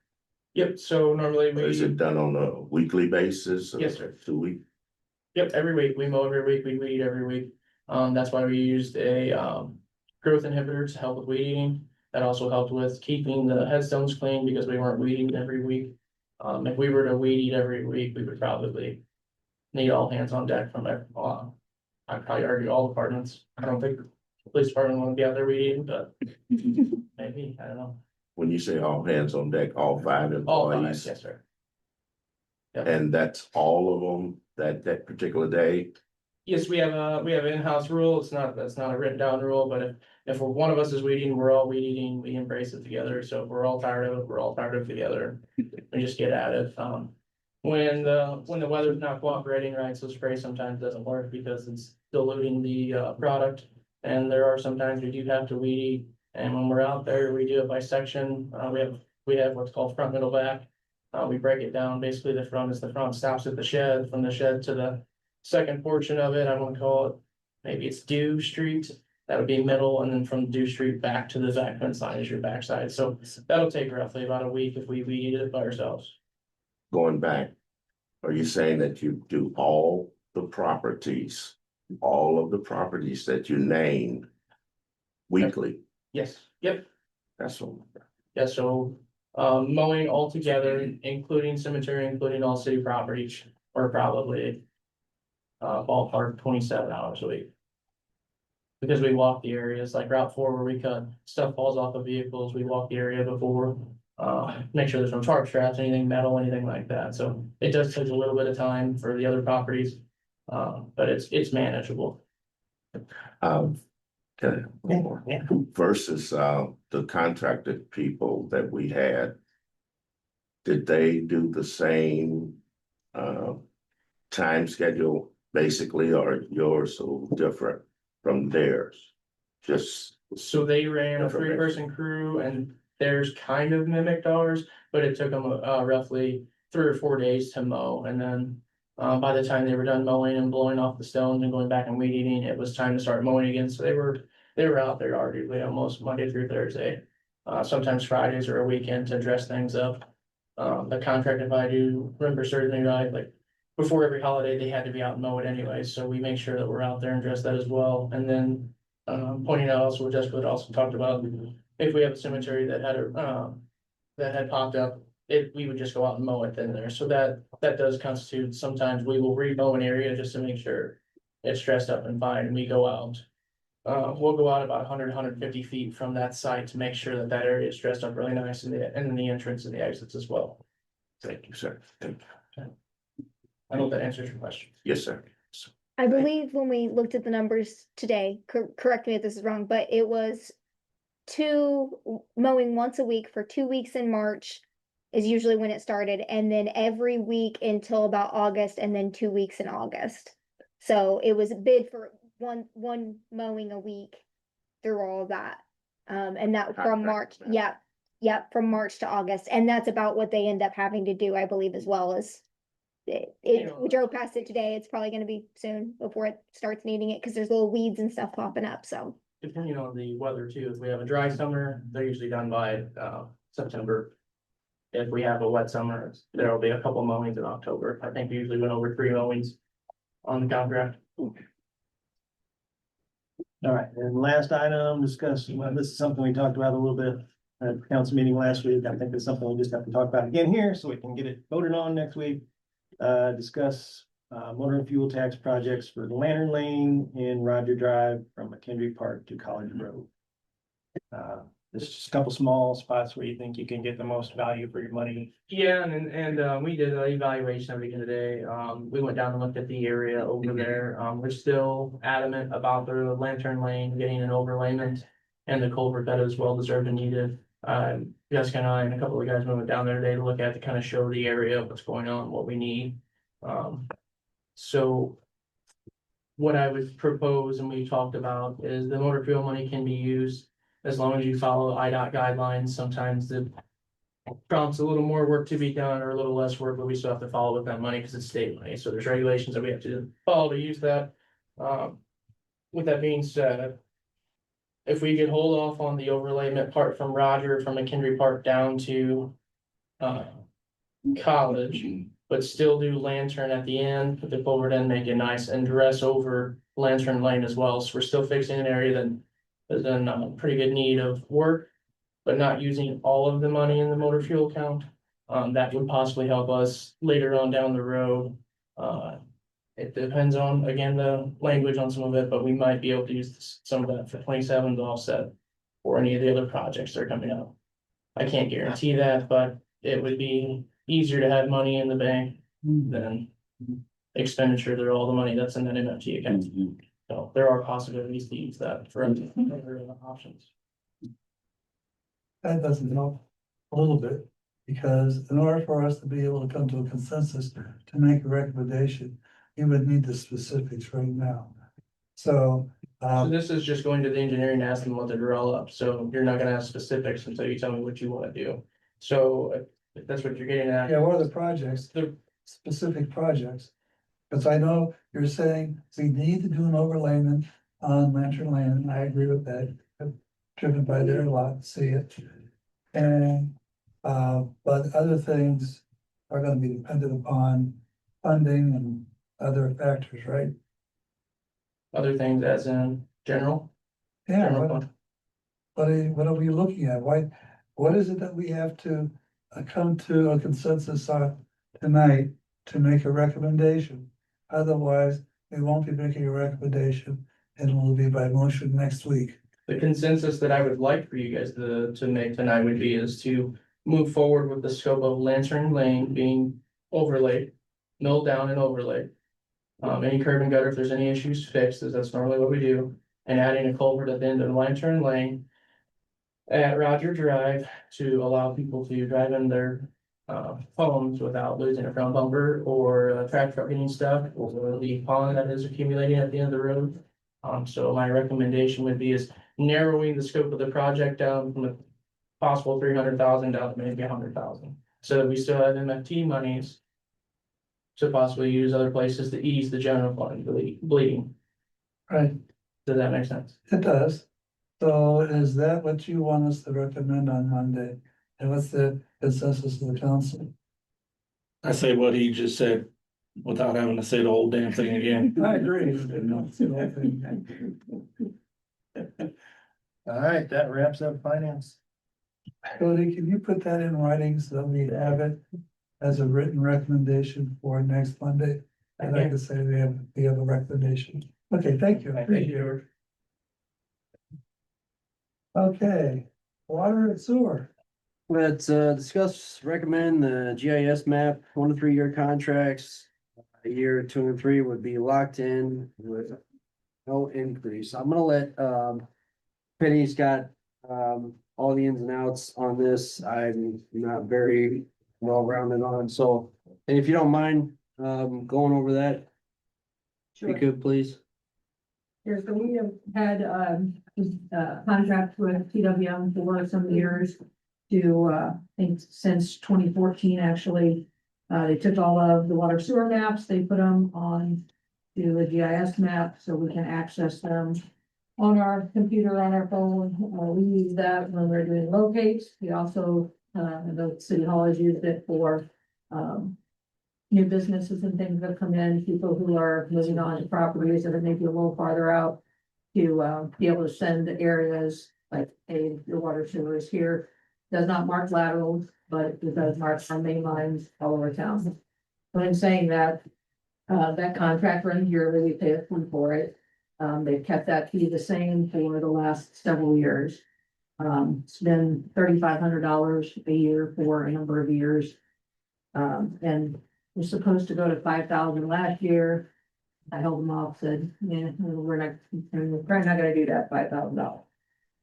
Yep, so normally Is it done on a weekly basis? Yes, sir. 2 week? Yep, every week. We mow every week, we weed eat every week. That's why we used a growth inhibitor to help with weed eating. That also helped with keeping the headstones clean because we weren't weeding every week. If we were to weed eat every week, we would probably need all hands on deck from it. I'd probably argue all departments. I don't think the police department want to be out there weeding, but maybe, I don't know. When you say all hands on deck, all five All five, employees, yes, sir. and that's all of them that particular day? Yes, we have an in-house rule. That's not a written down rule, but if one of us is weeding, we're all weeding, we embrace it together. So if we're all tired of it, we're all tired of it together. We just get at it. When the weather's not cooperating, right, so spray sometimes doesn't work because it's diluting the product. And there are sometimes we do have to weed, and when we're out there, we do it by section. We have what's called front, middle, back. We break it down. Basically, the front is the front stops at the shed, from the shed to the second portion of it, I want to call it, maybe it's Dew Street, that would be middle, and then from Dew Street back to the Zach fence line is your backside, so that'll take roughly about a week if we weed it by ourselves. Going back, are you saying that you do all the properties, all of the properties that you named weekly? Yes, yep, That's what. yeah, so, mowing altogether, including cemetery, including all city properties, or probably ballpark 27 hours a week. Because we walk the areas like Route 4 where we cut, stuff falls off of vehicles, we walk the area before. Make sure there's no tarp straps, anything metal, anything like that, so it does take a little bit of time for the other properties. But it's manageable. Okay. Versus, the contracted people that we had. Did they do the same, time schedule basically, or yours a little different from theirs? Just, So they ran a 3-person crew and theirs kind of mimicked ours, but it took them roughly 3 or 4 days to mow. And then by the time they were done mowing and blowing off the stones and going back and weed eating, it was time to start mowing again. So they were out there arguably almost Monday through Thursday. Sometimes Fridays or a weekend to dress things up. The contract, if I do remember certainly right, like before every holiday, they had to be out and mow it anyway, so we make sure that we're out there and dress that as well. And then pointing out also what Jessica had also talked about, if we have a cemetery that had popped up, we would just go out and mow it then there. So that does constitute, sometimes we will re-mow an area just to make sure it's dressed up and fine, and we go out. We'll go out about 150 feet from that site to make sure that area is dressed up really nice, and then the entrance and the exits as well. thank you, sir. Thank you. I hope that answers your question. Yes, sir. I believe when we looked at the numbers today, correct me if this is wrong, but it was mowing once a week for 2 weeks in March is usually when it started, and then every week until about August, and then 2 weeks in August. So it was a bid for one mowing a week through all of that. And that from March, yep, from March to August, and that's about what they end up having to do, I believe, as well as we drove past it today. It's probably gonna be soon before it starts needing it, because there's little weeds and stuff popping up, so. Depending on the weather too, if we have a dry summer, they're usually done by September. If we have a wet summer, there'll be a couple mowings in October. I think we usually went over 3 mowings on the contract. All right, and last item, discuss, well, this is something we talked about a little bit at the council meeting last week. I think it's something we just have to talk about again here, so we can get it voted on next week. Discuss motor and fuel tax projects for Lantern Lane in Roger Drive from McKendree Park to College Road. There's just a couple small spots where you think you can get the most value for your money. Yeah, and we did an evaluation of it today. We went down and looked at the area over there. We're still adamant about the Lantern Lane, getting an overlayment, and the culvert that is well deserved and needed. Jessica and I and a couple of guys went down there today to look at, to kind of show the area, what's going on, what we need. So what I would propose, and we talked about, is the motor fuel money can be used as long as you follow IDOT guidelines. Sometimes the prompts a little more work to be done or a little less work, but we still have to follow with that money because it's state money. So there's regulations that we have to follow to use that. With that being said, if we could hold off on the overlayment part from Roger, from McKendree Park down to College, but still do Lantern at the end, put the culvert in, make it nice, and dress over Lantern Lane as well. So we're still fixing an area that is in pretty good need of work, but not using all of the money in the motor fuel account. That would possibly help us later on down the road It depends on, again, the language on some of it, but we might be able to use some of that for 27 to offset. Or any of the other projects that are coming up. I can't guarantee that, but it would be easier to have money in the bank than expenditure of all the money that's in that MFT account. So there are possibilities to use that for other options. That doesn't help a little bit, because in order for us to be able to come to a consensus to make a recommendation, you would need the specifics right now. So, So this is just going to the engineering and asking them what to draw up, so you're not gonna have specifics until you tell me what you wanna do. So if that's what you're getting at. yeah, what are the projects, the specific projects? Because I know you're saying we need to do an overlayment on Lantern Lane, and I agree with that. I've driven by there a lot, see it. And, but other things are gonna be dependent upon funding and other factors, right? Other things as in general. Yeah, General what, fund. what are we looking at? Why, what is it that we have to come to a consensus on tonight to make a recommendation? Otherwise, we won't be making a recommendation and it will be by motion next week. The consensus that I would like for you guys to make tonight would be is to move forward with the scope of Lantern Lane being overlaid, milled down and overlaid. Any curb and gutter, if there's any issues fixed, as that's normally what we do, and adding a culvert at the end of Lantern Lane at Roger Drive to allow people to drive in their homes without losing a front bumper or a track truck getting stuck or the pond that is accumulating at the end of the road. So my recommendation would be is narrowing the scope of the project down from a possible 300,000 down to maybe 100,000. So that we still have MFT monies to possibly use other places to ease the general fund bleeding. Right, Does that make sense? it does. So is that what you want us to recommend on Monday? And what's the consensus of the council? I say what he just said without having to say the whole damn thing again. I agree. All right, that wraps up finance. Cody, can you put that in writing so that we have it as a written recommendation for next Monday? And I can say we have a recommendation. Okay, thank you. I appreciate it. Okay, water and sewer. Let's discuss, recommend the GIS map, 1 to 3 year contracts. A year 2 and 3 would be locked in with no increase. I'm gonna let Penny's got all the ins and outs on this. I'm not very well rounded on, so and if you don't mind going over that, if you could please. Yeah, so we have had contract with TWM for some years to I think since 2014, actually. They took all of the water sewer maps, they put them on to the GIS map so we can access them on our computer, on our phone. We use that when we're doing locates. We also, the city hall has used it for new businesses and things that come in, people who are moving on to properties that are maybe a little farther out to be able to send to areas like, hey, your water sewer is here. Does not mark laterals, but it does mark our main lines all over town. But in saying that, that contract runs yearly, we pay a fee for it. They've kept that fee the same for the last several years. It's been $3,500 a year for a number of years. And we're supposed to go to 5,000 last year. I held them off, said, yeah, we're probably not gonna do that, $5,000.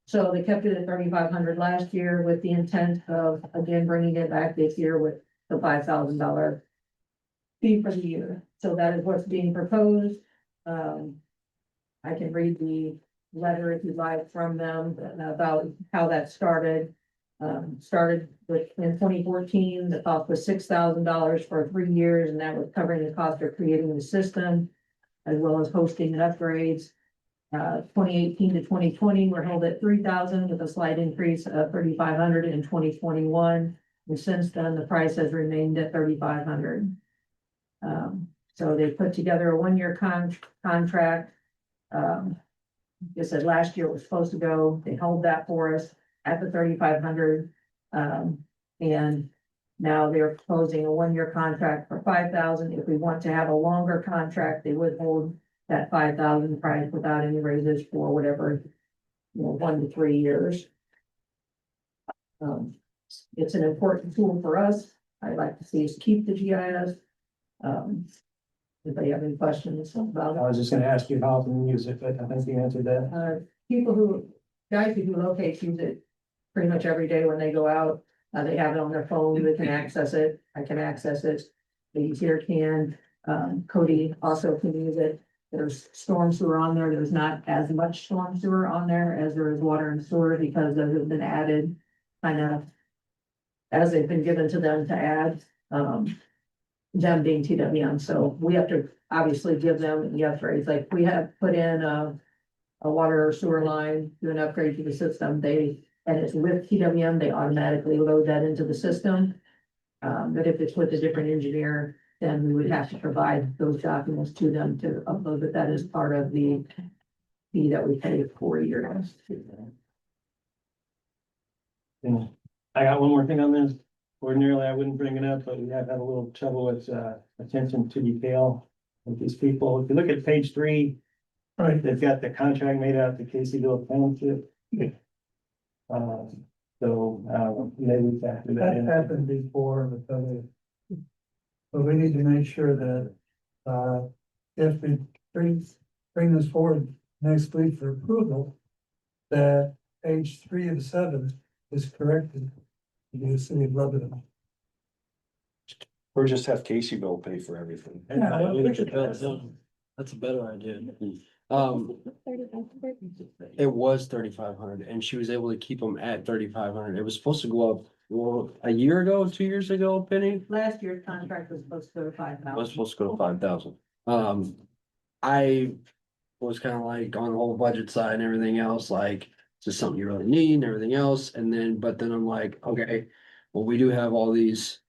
So they kept it at 3,500 last year with the intent of, again, bringing it back this year with the $5,000 fee for the year. So that is what's being proposed. I can read the letter if you'd like from them about how that started. Started with in 2014, the cost was $6,000 for 3 years, and that was covering the cost of creating the system as well as hosting and upgrades. 2018 to 2020, we're held at 3,000 with a slight increase of 3,500 in 2021. And since then, the price has remained at 3,500. So they put together a 1-year contract. They said last year it was supposed to go, they held that for us at the 3,500. And Now they're proposing a one-year contract for 5,000. If we want to have a longer contract, they would hold that 5,000 price without any raises for whatever, 1 to 3 years. It's an important tool for us. I'd like to see us keep the GIS. Anybody have any questions about I it? was just gonna ask you how often you use it, but I think you answered that. Guys who locate use it pretty much every day when they go out. They have it on their phone, they can access it, I can access it. Ladies here can, Cody also can use it. There's storm sewer on there, there's not as much storm sewer on there as there is water and sewer because those have been added. Kind of as they've been given to them to add, them being TWM, so we have to obviously give them the upgrades, like we have put in a water or sewer line, do an upgrade to the system, and it's with TWM, they automatically load that into the system. But if it's with a different engineer, then we would have to provide those documents to them to upload, but that is part of the fee that we pay for years. Yeah. I got one more thing on this. Ordinarily, I wouldn't bring it up, but we have had a little trouble with attention to detail with these people. If you look at page 3, Right. they've got the contract made out to Caseyville Township. Maybe we factor that That in. happened before, but we need to make sure that, if we bring this forward next week for approval, that page 3 of 7 is corrected. To the city of Lebanon. Or just have Caseyville pay for everything. That's a better idea. It was 3,500 and she was able to keep them at 3,500. It was supposed to go up, well, a year ago, 2 years ago, Penny. Last year's contract was supposed to go to 5,000. Was supposed to go to 5,000. I was kind of like on the whole budget side and everything else, like, is this something you really need and everything else? But then I'm like, okay, well, we do have all these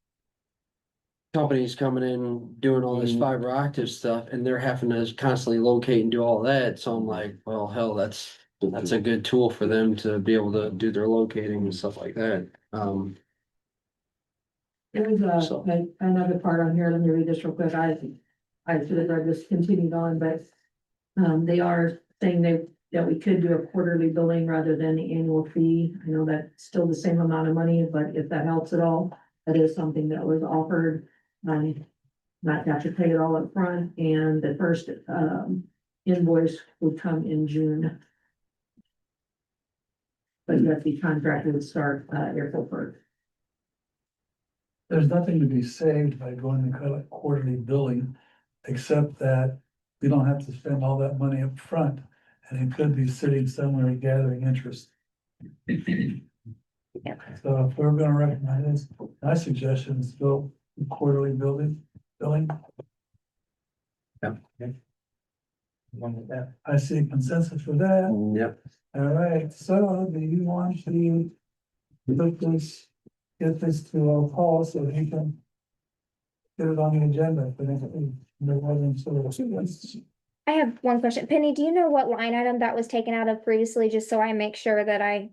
companies coming in, doing all this fiber optic stuff, and they're having to constantly locate and do all that. So I'm like, well, hell, that's a good tool for them to be able to do their locating and stuff like that. There's So- another part on here, let me read this real quick, I should have read this continued on, but. They are saying that we could do a quarterly billing rather than the annual fee, I know that's still the same amount of money, but if that helps at all. That is something that was offered, not have to pay it all up front, and the first invoice would come in June. But that the contract would start April 1st. There's nothing to be saved by going to quarterly billing, except that we don't have to spend all that money up front, and it could be sitting somewhere gathering interest. So if we're gonna recognize, my suggestion is go quarterly billing. I see consensus for that. Yep. All right, so do you want to get this to Paul so that he can get it on the agenda for next week? I have one question. Penny, do you know what line item that was taken out of previously, just so I make sure that I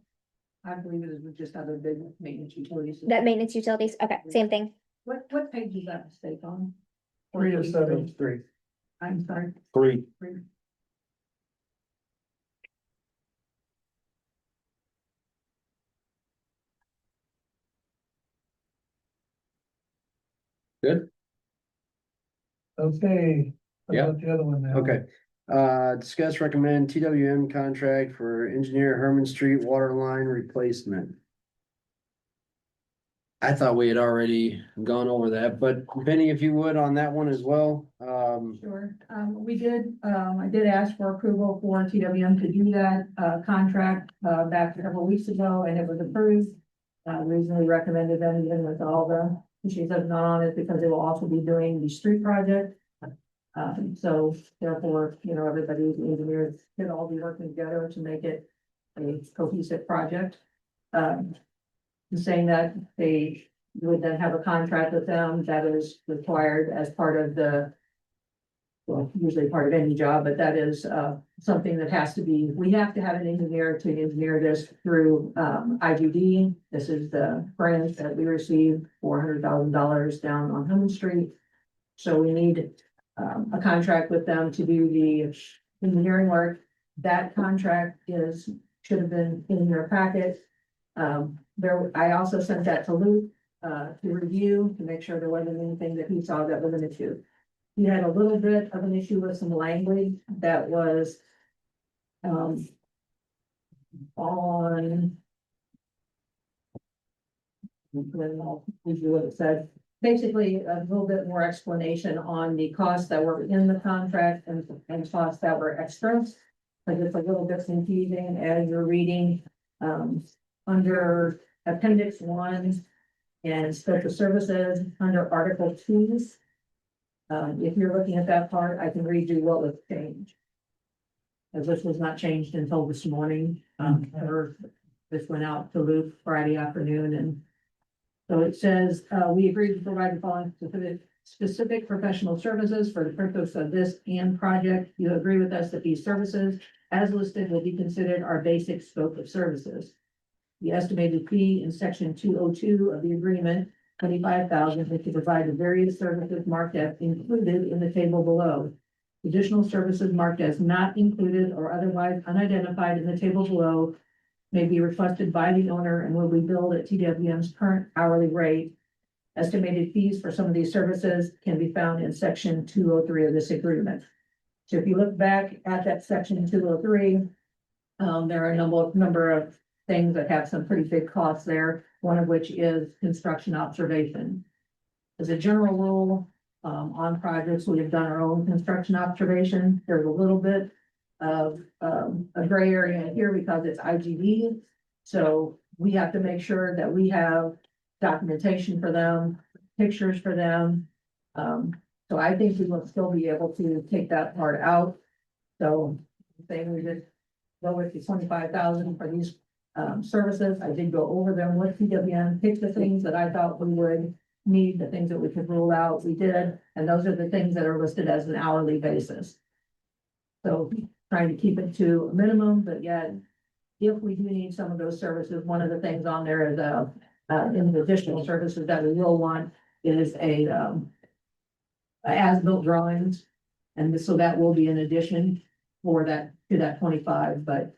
believe it was just other big maintenance utilities. that maintenance utilities, okay, same thing. What page is that mistake on? 3 of 7. 3. I'm sorry. 3. Okay. What Yeah. about the other one now? Okay, discuss recommend TWM contract for engineer Herman Street water line replacement. I thought we had already gone over that, but Penny, if you would on that one as well, Sure, I did ask for approval for TWM to do that, contract, back a couple of weeks ago, and it was approved. Reasonably recommended them, even with all the issues that have gone on it, because they will also be doing the street project. So therefore, everybody, the engineers, could all be working together to make it a cohesive project. Saying that they would then have a contract with them that is required as part of the well, usually part of any job, but that is, something that has to be, we have to have an engineer to engineer this through, IGD. This is the grant that we received, $400,000 down on Home Street. So we need, a contract with them to do the engineering work. That contract should have been in your packet. I also sent that to Luke, to review, to make sure there wasn't anything that he saw that was an issue. He had a little bit of an issue with some language that was, on. Then I'll read you what it said. Basically, a little bit more explanation on the costs that were in the contract and costs that were extras. Like it's a little bit confusing as you're reading, under appendix 1 and scope of services under article 2. If you're looking at that part, I can read you what was changed. As this was not changed until this morning, or this went out to Luke Friday afternoon, and so it says, we agreed to provide the following specific professional services for the purpose of this and project. You agree with us that these services, as listed, will be considered our basic scope of services. The estimated fee in section 202 of the agreement, $25,000, is to provide the various services marked as included in the table below. Additional services marked as not included or otherwise unidentified in the table below may be requested by the owner and will be billed at TWM's current hourly rate. Estimated fees for some of these services can be found in section 203 of this agreement. So if you look back at that section 203, there are a number of things that have some pretty big costs there, one of which is construction observation. As a general rule, on projects, we have done our own construction observation. There's a little bit of a gray area here because it's IGD. So we have to make sure that we have documentation for them, pictures for them. So I think we will still be able to take that part out. So saying we just go with the 25,000 for these services. I did go over them with TWM, pick the things that I thought we would need, the things that we could rule out, we did, and those are the things that are listed as an hourly basis. So trying to keep it to a minimum, but yet if we do need some of those services, one of the things on there is in the additional services that we will want is a as-built drawings. And so that will be an addition for that to that 25, but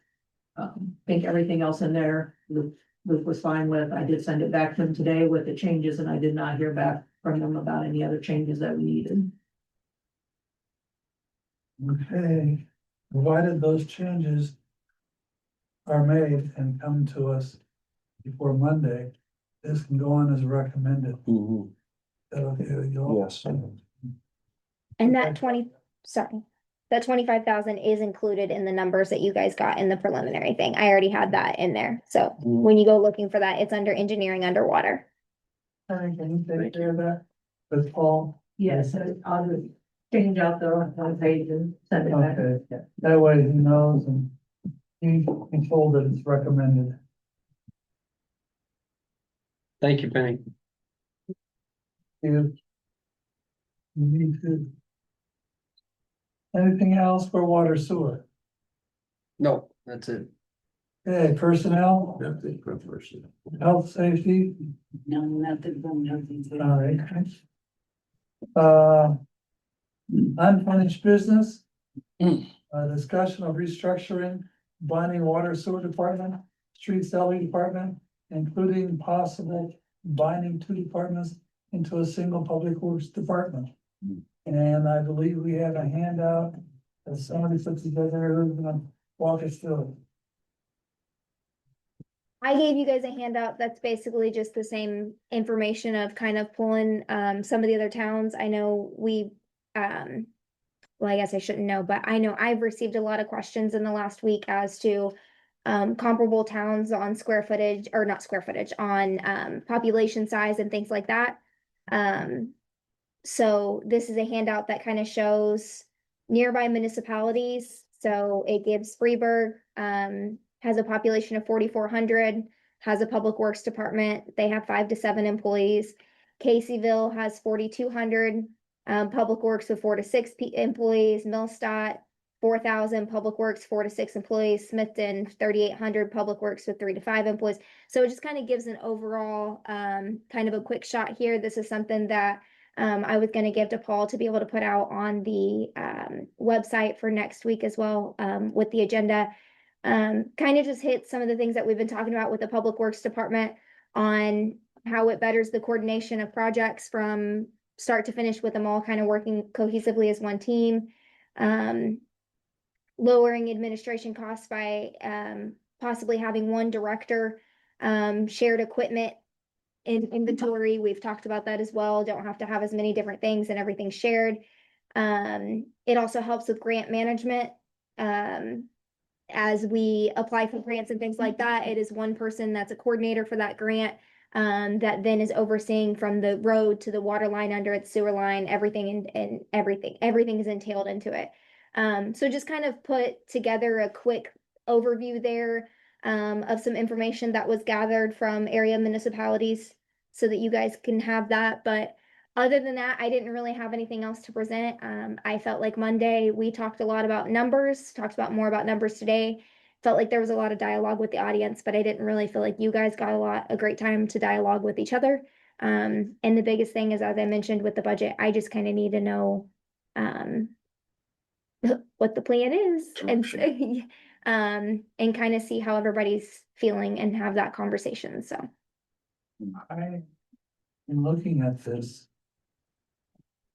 I think everything else in there, Luke was fine with. I did send it back to him today with the changes, and I did not hear back from him about any other changes that we needed. Okay, provided those changes are made and come to us before Monday, this can go on as recommended. That'll be, Yes. And that that 25,000 is included in the numbers that you guys got in the preliminary thing. I already had that in there. So when you go looking for that, it's under engineering underwater. Can you take care of that with Paul? Yes, I'll just change out the one page and send it back. Okay, that way he knows and he can told that it's recommended. Thank you, Penny. You need to. Anything else for water sewer? No, that's it. Okay, personnel, Nothing for person. health, safety, No, nothing, nothing. all right. Unfinished business. Discussion of restructuring, binding water sewer department, street selling department, including possible binding two departments into a single public works department. And I believe we have a handout that somebody put together, who's gonna walk us through it. I gave you guys a handout that's basically just the same information of kind of pulling some of the other towns. I know we well, I guess I shouldn't know, but I know I've received a lot of questions in the last week as to comparable towns on square footage, or not square footage, on population size and things like that. So this is a handout that kind of shows nearby municipalities. So it gives Freeburg has a population of 4,400, has a public works department. They have 5 to 7 employees. Caseyville has 4,200. Public Works with 4 to 6 employees, Millstat, 4,000, Public Works, 4 to 6 employees, Smithton, 3,800, Public Works with 3 to 5 employees. So it just kind of gives an overall, kind of a quick shot here. This is something that I was gonna give to Paul to be able to put out on the website for next week as well, with the agenda. Kind of just hit some of the things that we've been talking about with the Public Works Department on how it betters the coordination of projects from start to finish with them all kind of working cohesively as one team. Lowering administration costs by possibly having one director, shared equipment in inventory. We've talked about that as well. Don't have to have as many different things and everything shared. It also helps with grant management. As we apply for grants and things like that, it is one person that's a coordinator for that grant, that then is overseeing from the road to the water line under its sewer line, everything and everything is entailed into it. So just kind of put together a quick overview there, of some information that was gathered from area municipalities so that you guys can have that. But other than that, I didn't really have anything else to present. I felt like Monday, we talked a lot about numbers, talked about more about numbers today. Felt like there was a lot of dialogue with the audience, but I didn't really feel like you guys got a great time to dialogue with each other. And the biggest thing is, as I mentioned with the budget, I just kind of need to know, what the plan is and kind of see how everybody's feeling and have that conversation. So I, in looking at this,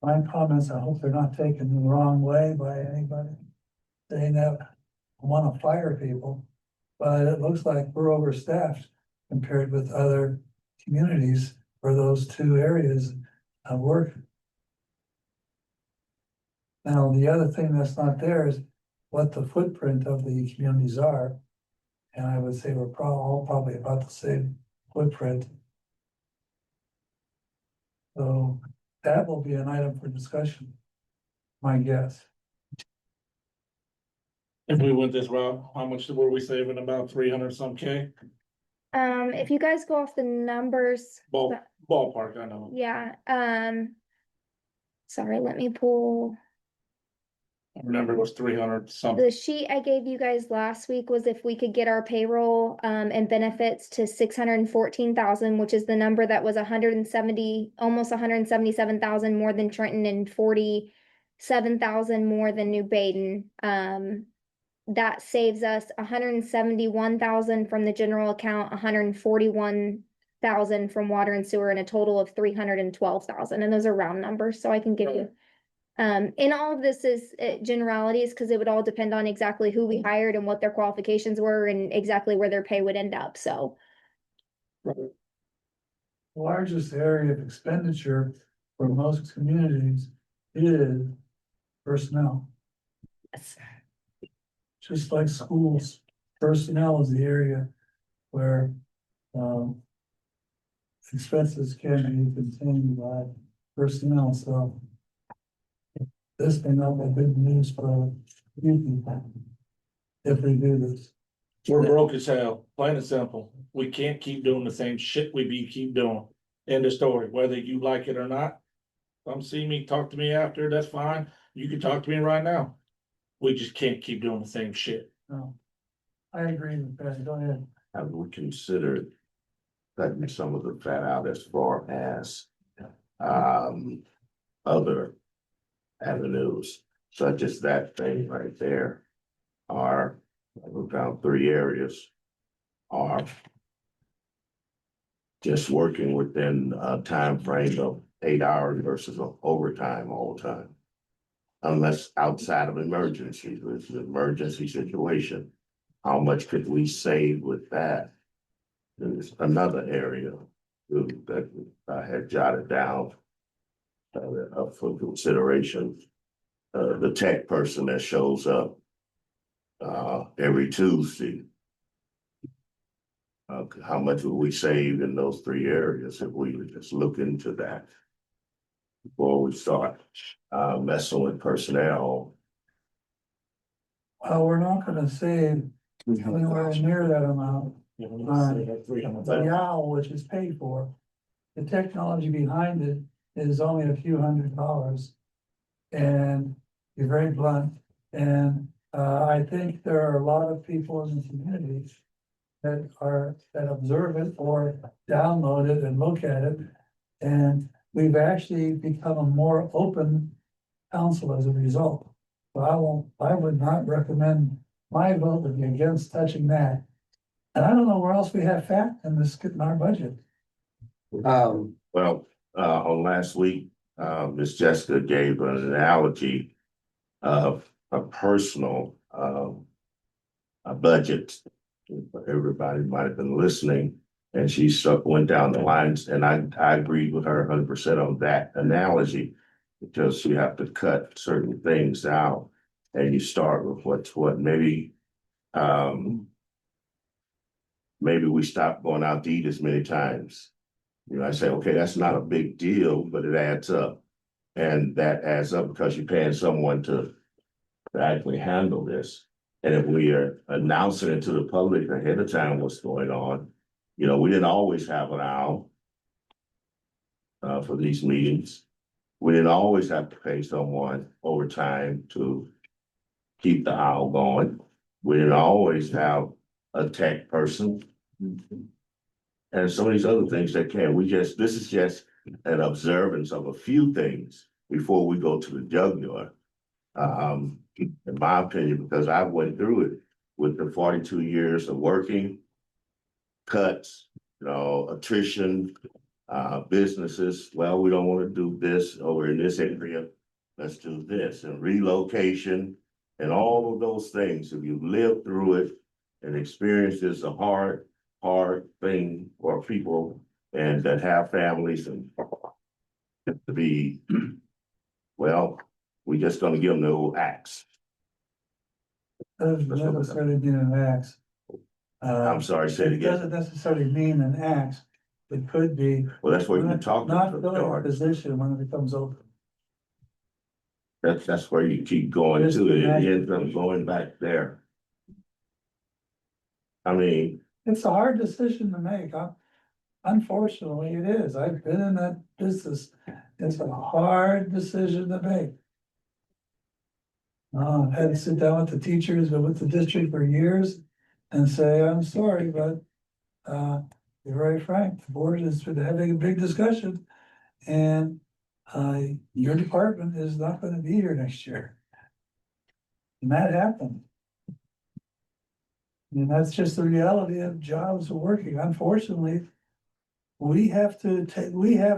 my comments, I hope they're not taken the wrong way by anybody saying that I want to fire people, but it looks like we're overstaffed compared with other communities for those two areas of work. Now, the other thing that's not there is what the footprint of the communities are. And I would say we're all probably about the same footprint. So that will be an item for discussion, my guess. If we went this route, how much were we saving? About 300 some K? if you guys go off the numbers, Ballpark, I know. yeah, sorry, let me pull. I remember it was 300 something. The sheet I gave you guys last week was if we could get our payroll and benefits to 614,000, which is the number that was 170, almost 177,000 more than Trenton and 47,000 more than New Baden. That saves us 171,000 from the general account, 141,000 from water and sewer, and a total of 312,000. And those are round numbers, so I can give you. And all of this is generalities because it would all depend on exactly who we hired and what their qualifications were and exactly where their pay would end up. So The largest area of expenditure for most communities is personnel. Just like schools, personnel is the area where expenses can be contained by personnel, so this may not be good news for you people if we do this. We're broke as hell, plain and simple. We can't keep doing the same shit keep doing. End of story, whether you like it or not. Come see me, talk to me after, that's fine. You can talk to me right now. We just can't keep doing the same shit. No, I agree with that. Go ahead. Have we considered cutting some of the fat out as far as other avenues, such as that thing right there, are, we found 3 areas are just working within a time frame of 8 hours versus overtime all the time. Unless outside of emergencies, it's an emergency situation, how much could we save with that? There's another area that I had jotted down for consideration. The tech person that shows up every Tuesday. How much would we save in those 3 areas if we would just look into that before we start messing with personnel? Well, we're not gonna save anywhere near that amount. The owl, which is paid for, the technology behind it is only a few $100. and you're very blunt. And I think there are a lot of people in the community that observe it or download it and look at it. And we've actually become a more open council as a result. So I would not recommend, my vote would be against touching that. And I don't know where else we have fat in our budget. Well, on last week, Miss Jessica gave an analogy of a personal, a budget. Everybody might have been listening, and she went down the lines, and I agreed with her 100% on that analogy. Because you have to cut certain things out, and you start with what maybe, maybe we stop going out to eat as many times. You know, I say, okay, that's not a big deal, but it adds up. And that adds up because you're paying someone to actually handle this. And if we are announcing it to the public ahead of time what's going on, you know, we didn't always have an owl for these meetings. We didn't always have to pay someone overtime to keep the owl going. We didn't always have a tech person. And some of these other things that can, this is just an observance of a few things before we go to the jugular. In my opinion, because I went through it with the 42 years of working, cuts, you know, attrition, businesses, well, we don't want to do this over in this area, let's do this, and relocation, and all of those things. If you live through it and experience this a hard thing for people and that have families and to be, well, we just gonna give them the old axe. Doesn't necessarily mean an axe. I'm sorry, say it again. Doesn't necessarily mean an axe. It could be. Well, that's what you talked Not about, filling a George. position when it becomes open. That's where you keep going to it. It ends up going back there. I mean, It's a hard decision to make. Unfortunately, it is. I've been in that business. It's a hard decision to make. I had to sit down with the teachers and with the district for years and say, I'm sorry, but be very frank, the board is having a big discussion. And your department is not gonna be here next year. And that happened. And that's just the reality of jobs working. Unfortunately, we have to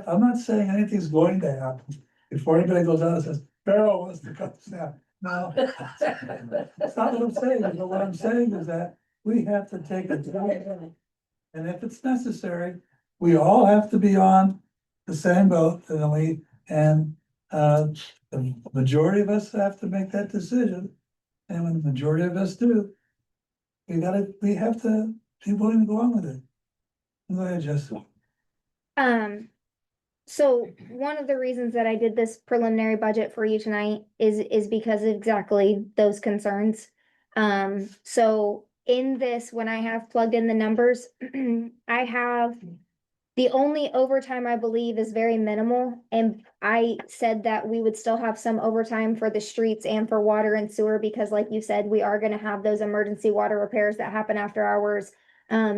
I'm not saying anything's going to happen. Before anybody goes out and says, Farrell wants to cut this down. No. That's not what I'm saying. But what I'm saying is that we have to take a time. And if it's necessary, we all have to be on the same boat, and the majority of us have to make that decision. And when the majority of us do, we have to be willing to go on with it. Go ahead, Jessica. So one of the reasons that I did this preliminary budget for you tonight is because of exactly those concerns. So in this, when I have plugged in the numbers, I have the only overtime I believe is very minimal. And I said that we would still have some overtime for the streets and for water and sewer, because like you said, we are gonna have those emergency water repairs that happen after hours.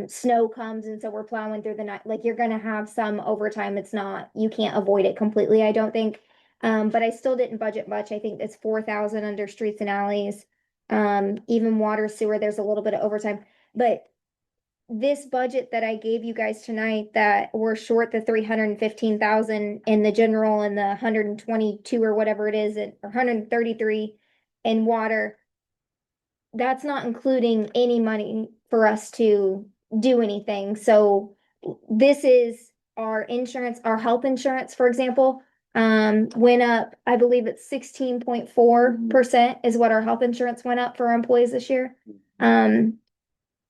Snow comes, and so we're plowing through the night. Like, you're gonna have some overtime. You can't avoid it completely, I don't think. But I still didn't budget much. I think it's 4,000 under streets and alleys. Even water, sewer, there's a little bit of overtime. But this budget that I gave you guys tonight, that we're short the 315,000 in the general and the 122 or whatever it is, or 133 in water, that's not including any money for us to do anything. So this is our insurance, our health insurance, for example, went up, I believe it's 16.4% is what our health insurance went up for our employees this year.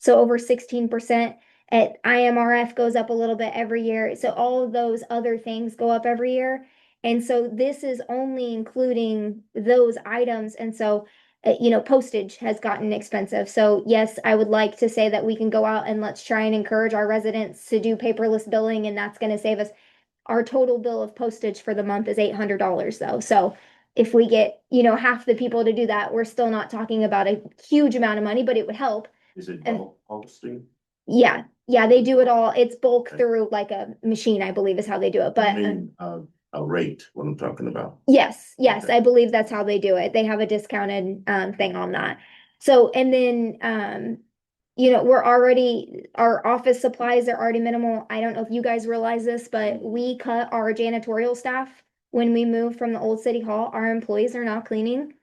So over 16%. At IMRF goes up a little bit every year. So all of those other things go up every year. And so this is only including those items. And so postage has gotten expensive. So yes, I would like to say that we can go out and let's try and encourage our residents to do paperless billing, and that's going to save us. Our total bill of postage for the month is $800 though. So if we get, you know, half the people to do that, we're still not talking about a huge amount of money, but it would help. Is it And- bulk hosting? Yeah, yeah, they do it all. It's bulk through like a machine, I believe is how they do it, but. I mean, a rate, what I'm talking about. Yes, yes, Okay. I believe that's how they do it. They have a discounted thing on that. So, and then you know, our office supplies are already minimal. I don't know if you guys realize this, but we cut our janitorial staff when we moved from the old city hall. Our employees are now cleaning.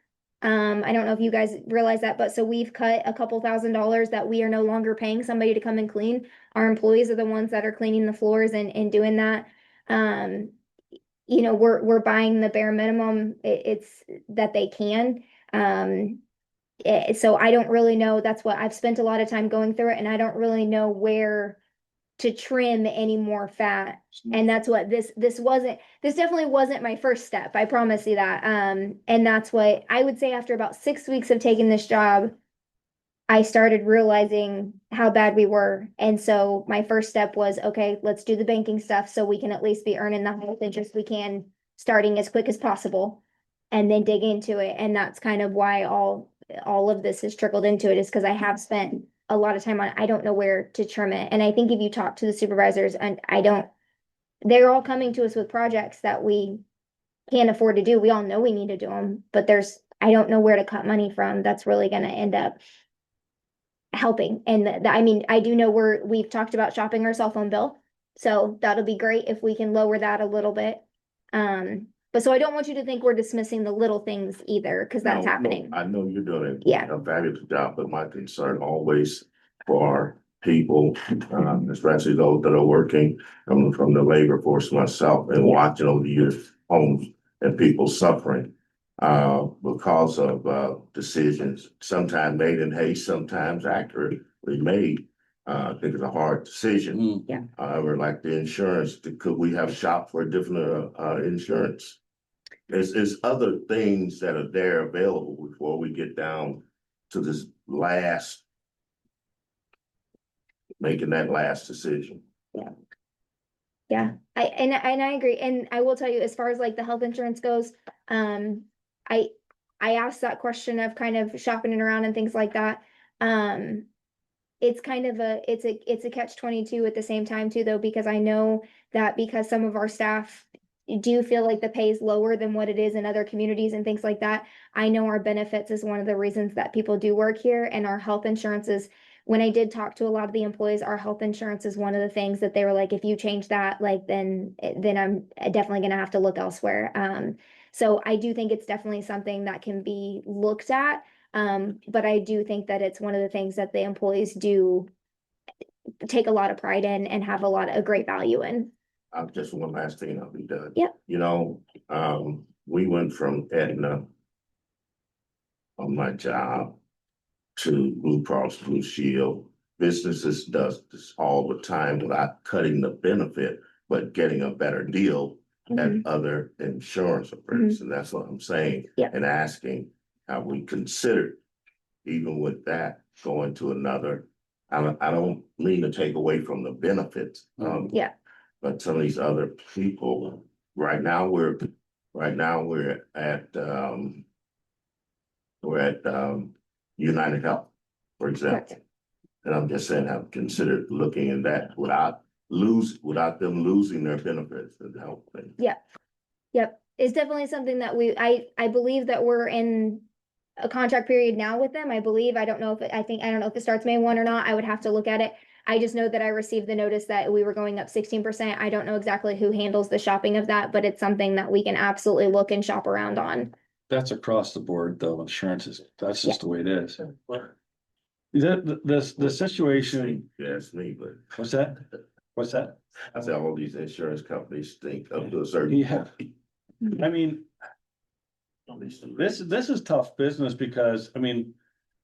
I don't know if you guys realize that, but so we've cut a couple $1,000s that we are no longer paying somebody to come and clean. Our employees are the ones that are cleaning the floors and doing that. You know, we're buying the bare minimum, it's that they can. So I don't really know, that's what I've spent a lot of time going through it, and I don't really know where to trim any more fat. And that's what this definitely wasn't my first step, I promise you that. And that's what I would say after about 6 weeks of taking this job, I started realizing how bad we were. And so my first step was, okay, let's do the banking stuff so we can at least be earning the highest interest we can, starting as quick as possible, and then dig into it. And that's kind of why all of this has trickled into it, is because I have spent a lot of time on, I don't know where to trim it. And I think if you talk to the supervisors, and they're all coming to us with projects that we can't afford to do. We all know we need to do them, but I don't know where to cut money from that's really gonna end up helping. And I mean, I do know we've talked about shopping our cell phone bill, so that'll be great if we can lower that a little bit. But so I don't want you to think we're dismissing the little things either, because that's No, happening. I know you're doing Yeah. a valuable job, but my concern always for people, especially those that are working, coming from the labor force myself and watching over the years, homes and people suffering. Because of decisions, sometimes made in haste, sometimes accurately made. I think it's a hard decision. Yeah. However, like the insurance, could we have shopped for a different insurance? There's other things that are there available before we get down to this making that last decision. Yeah, I agree. And I will tell you, as far as like the health insurance goes, I asked that question of kind of shopping it around and things like that. It's kind of it's a catch-22 at the same time too, though, because I know that because some of our staff do feel like the pay is lower than what it is in other communities and things like that. I know our benefits is one of the reasons that people do work here, and our health insurance is, when I did talk to a lot of the employees, our health insurance is one of the things that they were like, if you change that, like, then I'm definitely gonna have to look elsewhere. So I do think it's definitely something that can be looked at. But I do think that it's one of the things that the employees do take a lot of pride in and have a great value in. Just one last thing, I'll be done. Yep. You know, we went from Aetna on my job to Blue Cross Blue Shield. Businesses does this all the time without cutting the benefit, but getting a better deal at other insurance rates. And that's what I'm saying. Yeah. And asking, have we considered, even with that, going to another? I don't mean to take away from the benefits. Yeah. But some of these other people, right now we're at United Health, for example. Correct. And I'm just saying, I've considered looking at that without them losing their benefits and health thing. Yep, it's definitely something that I believe that we're in a contract period now with them. I believe, I don't know if it starts May 1 or not. I would have to look at it. I just know that I received the notice that we were going up 16%. I don't know exactly who handles the shopping of that, but it's something that we can absolutely look and shop around on. That's across the board, though, insurances, that's just the way it is. The situation, Yes, me, but what's that? What's that? I said all these insurance companies stink up to a certain Yeah. point. I mean, this is tough business because, I mean,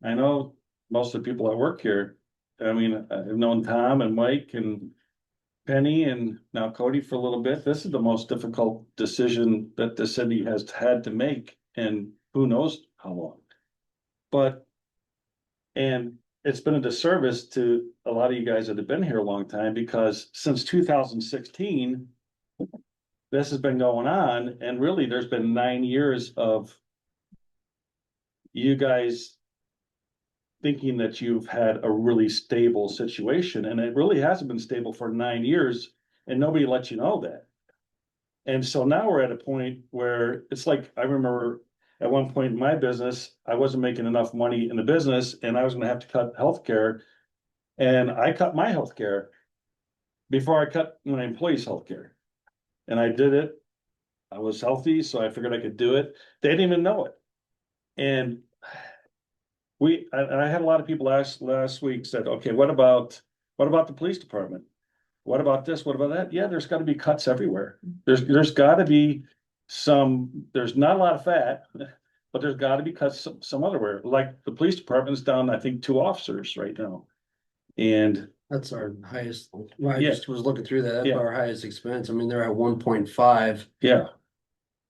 I know most of the people that work here. I mean, I've known Tom and Mike and Penny and now Cody for a little bit. This is the most difficult decision that the city has had to make in who knows how long. And it's been a disservice to a lot of you guys that have been here a long time, because since 2016, this has been going on, and really, there's been 9 years of you guys thinking that you've had a really stable situation, and it really hasn't been stable for 9 years, and nobody lets you know that. And so now we're at a point where it's like, I remember at one point in my business, I wasn't making enough money in the business, and I was gonna have to cut healthcare. And I cut my healthcare before I cut my employees' healthcare. And I did it. I was healthy, so I figured I could do it. They didn't even know it. And I had a lot of people last week said, okay, what about the police department? What about this? What about that? Yeah, there's gotta be cuts everywhere. There's gotta be there's not a lot of fat, but there's gotta be cuts some other where, like the police department's down, I think, 2 officers right now. And That's our highest, well, I Yeah. just was looking through that, that's Yeah. our highest expense. I mean, they're at 1.5. yeah,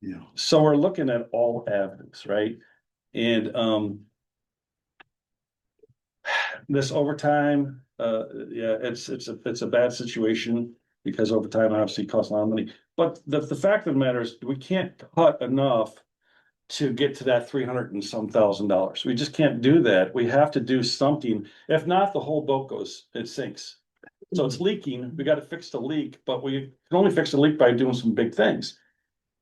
Yeah. so we're looking at all avenues, right? And this overtime, yeah, it's a bad situation because overtime obviously costs a lot of money. But the fact of the matter is, we can't cut enough to get to that $300,000. We just can't do that. We have to do something. If not, the whole boat it sinks. So it's leaking. We got to fix the leak, but we can only fix the leak by doing some big things.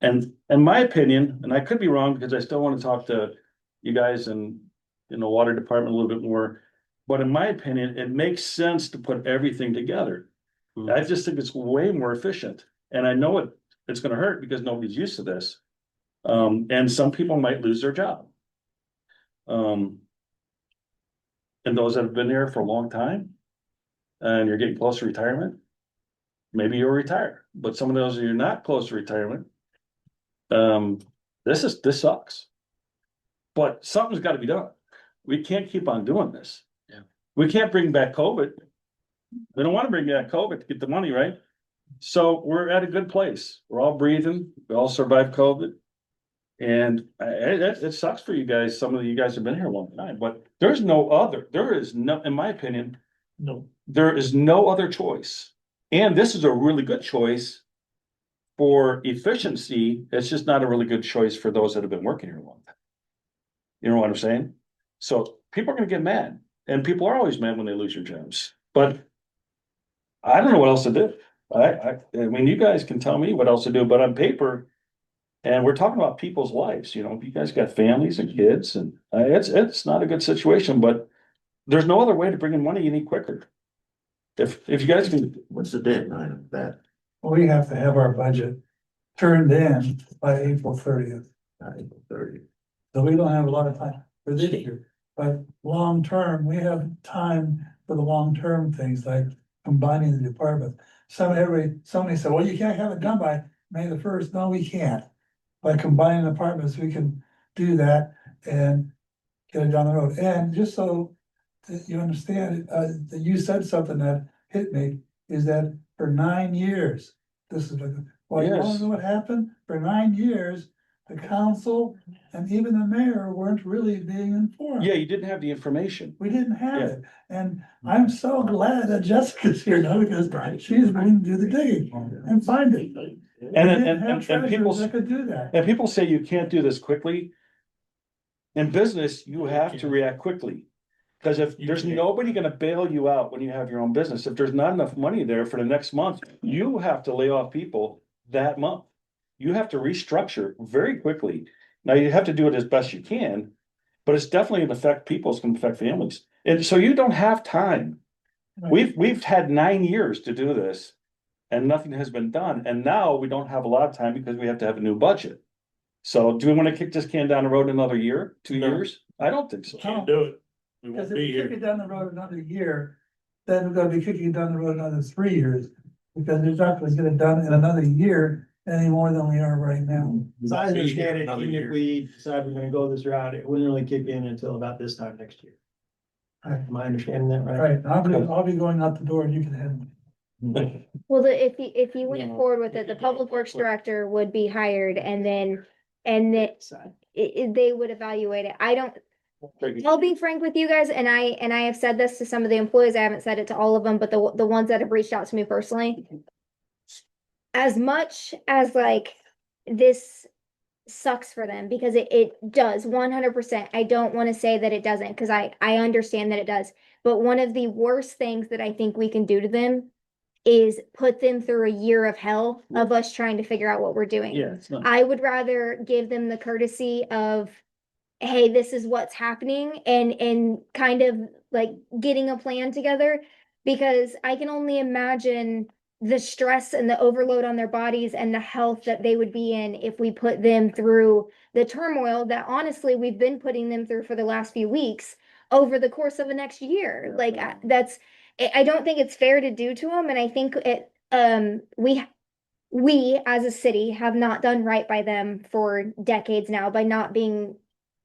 And in my opinion, and I could be wrong because I still want to talk to you guys in the water department a little bit more. But in my opinion, it makes sense to put everything together. I just think it's way more efficient. And I know it's gonna hurt because nobody's used to this. And some people might lose their job. And those that have been there for a long time, and you're getting close to retirement, maybe you'll retire. But some of those you're not close to retirement, this sucks. But something's got to be done. We can't keep on doing this. Yeah. We can't bring back COVID. We don't want to bring back COVID to get the money, right? So we're at a good place. We're all breathing. We all survived COVID. And it sucks for you guys. Some of you guys have been here a long time, but there is no, in my opinion, there is no other choice. And this is a really good choice for efficiency. It's just not a really good choice for those that have been working here a long time. You know what I'm saying? So people are gonna get mad, and people are always mad when they lose your jobs, but I don't know what else to do. I mean, you guys can tell me what else to do, but on paper, and we're talking about people's lives, you guys got families and kids, and it's not a good situation, but there's no other way to bring in money any quicker. If you guys can, What's the deadline of that? We have to have our budget turned in by April 30th. April 30th. So we don't have a lot of time for this year, but long term, we have time for the long term things like combining the departments. Somebody said, well, you can't have it done by May the 1st. No, we can't. By combining departments, we can do that and get it down the road. And just so that you understand, that you said something that hit me, is that for 9 years, this is like, well, you Yes. wanna know what happened? For 9 years, the council and even the mayor weren't really being informed. yeah, you didn't have the information. We didn't have Yeah. it, and I'm so glad that Jessica's here now, because she's going to do the digging and find it. We And didn't have people, treasurers that could do that. and people say you can't do this quickly. In business, you have to react quickly. Cause if there's nobody gonna bail you out when you have your own business, if there's not enough money there for the next month, you have to lay off people that month. You have to restructure very quickly. Now, you have to do it as best you can, but it's definitely gonna affect people, it's gonna affect families. And so you don't have time. We've had 9 years to do this and nothing has been done. And now we don't have a lot of time because we have to have a new budget. So do we want to kick this can down the road another year, 2 years? I don't think so. Can't do it. We Because won't if be we kick here. it down the road another year, then we're gonna be kicking it down the road another 3 years. Because they're not gonna get it done in another year any more than we are right now. As I understand it, Another even year. if we decide we're gonna go this route, it wouldn't really kick in until about this time next year. Right. Am I understanding that All right? right, I'll be going out the door and you can handle it. Well, if you went Yeah. forward with it, the public works director would be hired and then they would evaluate it. I'll be frank with you guys, and I have said this to some of the employees. I haven't said it to all of them, but the ones that have reached out to me personally. as much as like this sucks for them, because it does 100%. I don't want to say that it doesn't, because I understand that it does. But one of the worst things that I think we can do to them is put them through a year of hell of us trying to figure out what we're doing. Yeah, it's not. I would rather give them the courtesy of, hey, this is what's happening, and kind of like getting a plan together, because I can only imagine the stress and the overload on their bodies and the health that they would be in if we put them through the turmoil that honestly we've been putting them through for the last few weeks over the course of the next year. Like that's, I don't think it's fair to do to them, and I think it we as a city have not done right by them for decades now by not being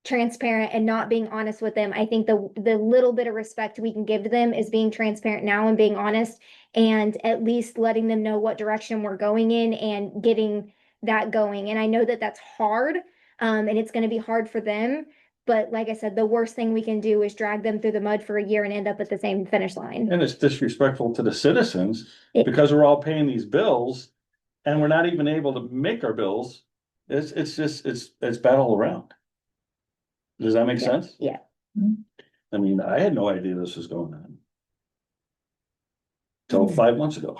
transparent and not being honest with them. I think the little bit of respect we can give to them is being transparent now and being honest, and at least letting them know what direction we're going in and getting that going. And I know that that's hard, and it's going to be hard for them. But like I said, the worst thing we can do is drag them through the mud for a year and end up at the same finish line. And it's disrespectful to the citizens It- because we're all paying these bills and we're not even able to make our bills. It's just, it's bad all around. Does that make Yeah. sense? Yeah. I mean, I had no idea this was going on. Till 5 months ago.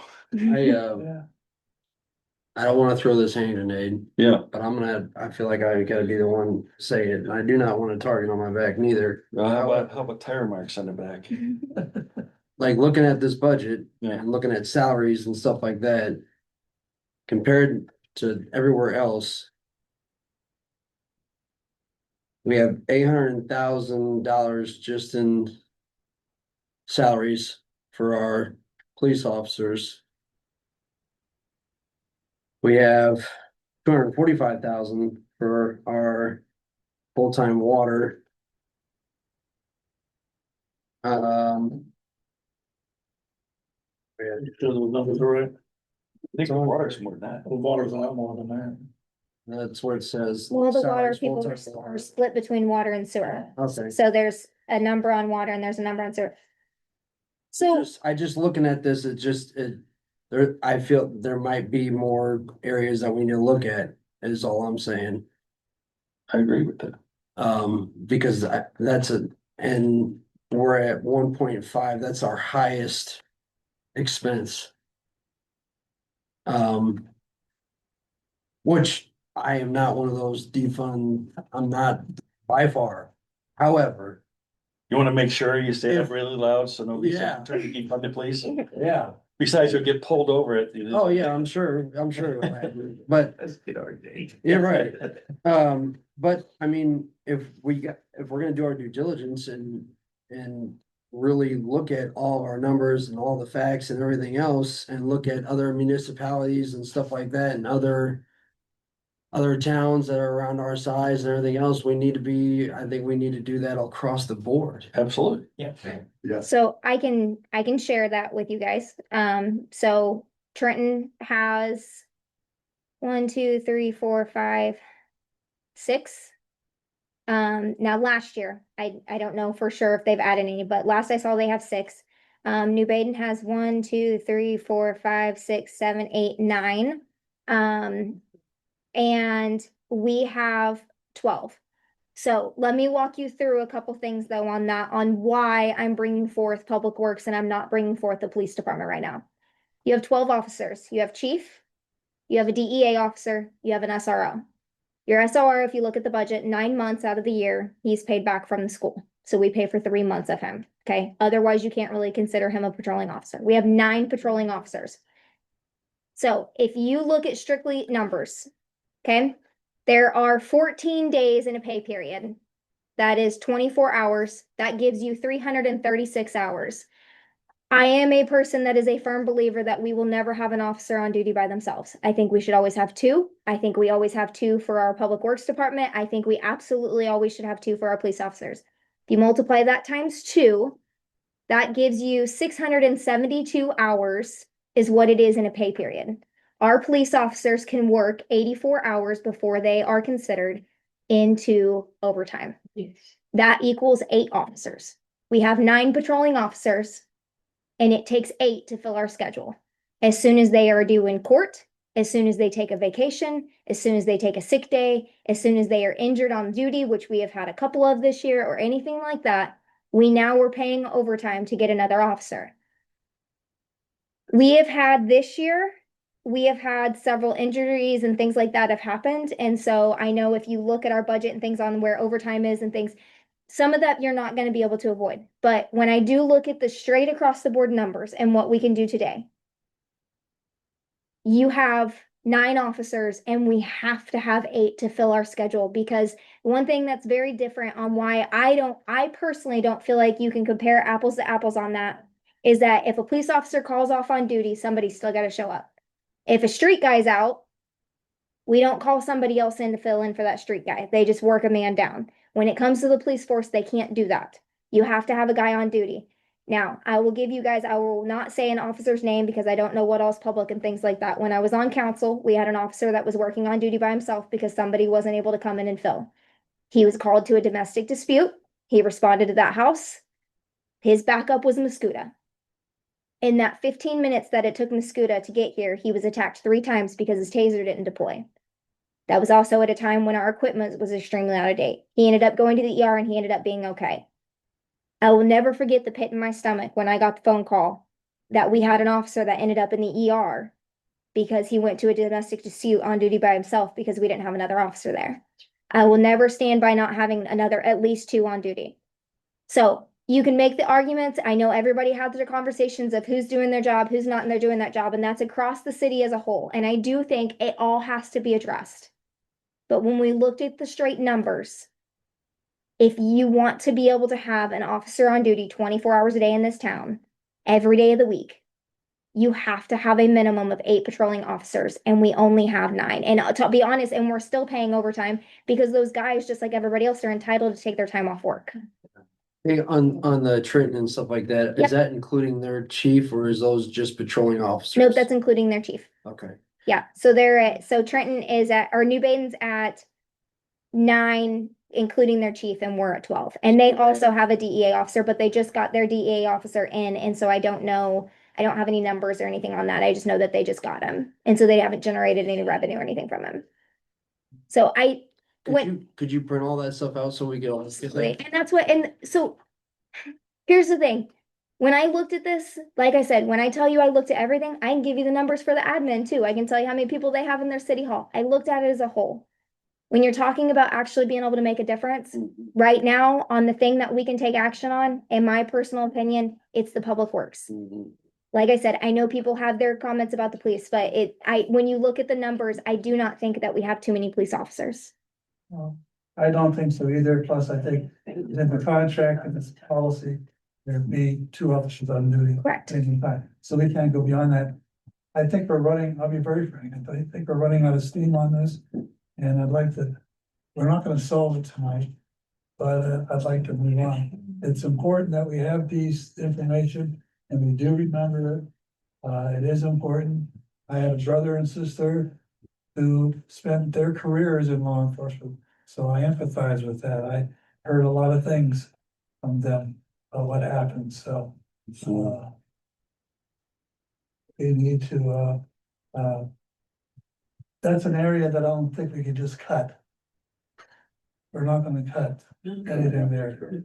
I don't wanna throw this hand grenade, Yeah. but I feel like I gotta be the one saying it, and I do not want a target on my back neither. How about tire marks on the back? Like looking at this budget Yeah. and looking at salaries and stuff like that. Compared to everywhere else. We have $800,000 just in salaries for our police officers. We have $245,000 for our full-time water. You sure those numbers are right? I think the water's more than that. The water's a lot more than that. That's where it says. Well, the water salaries, people full-time are water. split between water and sewer. Okay. So there's a number on water and there's a number on sewer. So I just looking at this, I feel there might be more areas that we need to look at, is all I'm saying. I agree with that. Because and we're at 1.5, that's our highest expense. Which I am not one of those defund, I'm not by far. However, You wanna make sure you say it really loud so nobody's Yeah. trying to keep on the police? yeah, Besides, you'll get pulled over at the. oh yeah, I'm sure, but Let's get our date. you're right. But I mean, if we're gonna do our due diligence and really look at all of our numbers and all the facts and everything else, and look at other municipalities and stuff like that, and other towns that are around our size and everything else, I think we need to do that across the board. Absolutely. Yeah. So I can share that with you guys. So Trenton has 1, 2, 3, 4, 5, 6. Now last year, I don't know for sure if they've added any, but last I saw they have 6. New Baden has 1, 2, 3, 4, 5, 6, 7, 8, 9. And we have 12. So let me walk you through a couple things though on that, on why I'm bringing forth Public Works and I'm not bringing forth the police department right now. You have 12 officers. You have chief, you have a DEA officer, you have an SRO. Your SRO, if you look at the budget, 9 months out of the year, he's paid back from the school. So we pay for 3 months of him. Okay. Otherwise, you can't really consider him a patrolling officer. We have 9 patrolling officers. So if you look at strictly numbers, okay, there are 14 days in a pay period. That is 24 hours. That gives you 336 hours. I am a person that is a firm believer that we will never have an officer on duty by themselves. I think we should always have 2. I think we always have 2 for our Public Works department. I think we absolutely always should have 2 for our police officers. If you multiply that times 2, that gives you 672 hours is what it is in a pay period. Our police officers can work 84 hours before they are considered into overtime. That equals 8 officers. We have 9 patrolling officers, and it takes 8 to fill our schedule. As soon as they are due in court, as soon as they take a vacation, as soon as they take a sick day, as soon as they are injured on duty, which we have had a couple of this year or anything like that, we now we're paying overtime to get another officer. We have had this year, we have had several injuries and things like that have happened. And so I know if you look at our budget and things on where overtime is and things, some of that you're not going to be able to avoid. But when I do look at the straight across the board numbers and what we can do today, you have 9 officers and we have to have 8 to fill our schedule, because one thing that's very different on why I personally don't feel like you can compare apples to apples on that is that if a police officer calls off on duty, somebody's still got to show up. If a street guy's out, we don't call somebody else in to fill in for that street guy. They just work a man down. When it comes to the police force, they can't do that. You have to have a guy on duty. Now, I will give you guys, I will not say an officer's name because I don't know what else public and things like that. When I was on council, we had an officer that was working on duty by himself because somebody wasn't able to come in and fill. He was called to a domestic dispute. He responded to that house. His backup was Muscuda. In that 15 minutes that it took Muscuda to get here, he was attacked 3 times because his taser didn't deploy. That was also at a time when our equipment was extremely out of date. He ended up going to the ER and he ended up being okay. I will never forget the pit in my stomach when I got the phone call that we had an officer that ended up in the ER because he went to a domestic dispute on duty by himself because we didn't have another officer there. I will never stand by not having at least 2 on duty. So you can make the arguments. I know everybody has their conversations of who's doing their job, who's not, and they're doing that job, and that's across the city as a whole. And I do think it all has to be addressed. But when we looked at the straight numbers, if you want to be able to have an officer on duty 24 hours a day in this town, every day of the week, you have to have a minimum of 8 patrolling officers, and we only have 9. And to be honest, and we're still paying overtime because those guys, just like everybody else, are entitled to take their time off work. Hey, on the Trenton and stuff like that, Yep. is that including their chief or is those just patrolling officers? Nope, that's including their chief. Okay. Yeah, so Trenton is New Baden's at 9, including their chief, and we're at 12. And they also have a DEA officer, but they just got their DEA officer in, and so I don't have any numbers or anything on that. I just know that they just got him, and so they haven't generated any revenue or anything from him. So Could you print all that stuff out so we get all this? and that's what, and so here's the thing. When I looked at this, like I said, when I tell you I looked at everything, I can give you the numbers for the admin too. I can tell you how many people they have in their city hall. I looked at it as a whole. When you're talking about actually being able to make a difference, right now on the thing that we can take action on, in my personal opinion, it's the public works. Like I said, I know people have their comments about the police, but when you look at the numbers, I do not think that we have too many police officers. Well, I don't think so either. Plus, I think in the contract and this policy, there'd be 2 officers on duty. Correct. at any time. So we can't go beyond that. I think I'll be very frank, I think we're running out of steam on this. And we're not gonna solve it tonight, but I'd like to move on. It's important that we have these information and we do remember it. It is important. I had a brother and sister who spent their careers in law enforcement, so I empathize with that. I heard a lot of things from them about what happened, so. We need to, that's an area that I don't think we can just cut. We're not gonna cut anything there.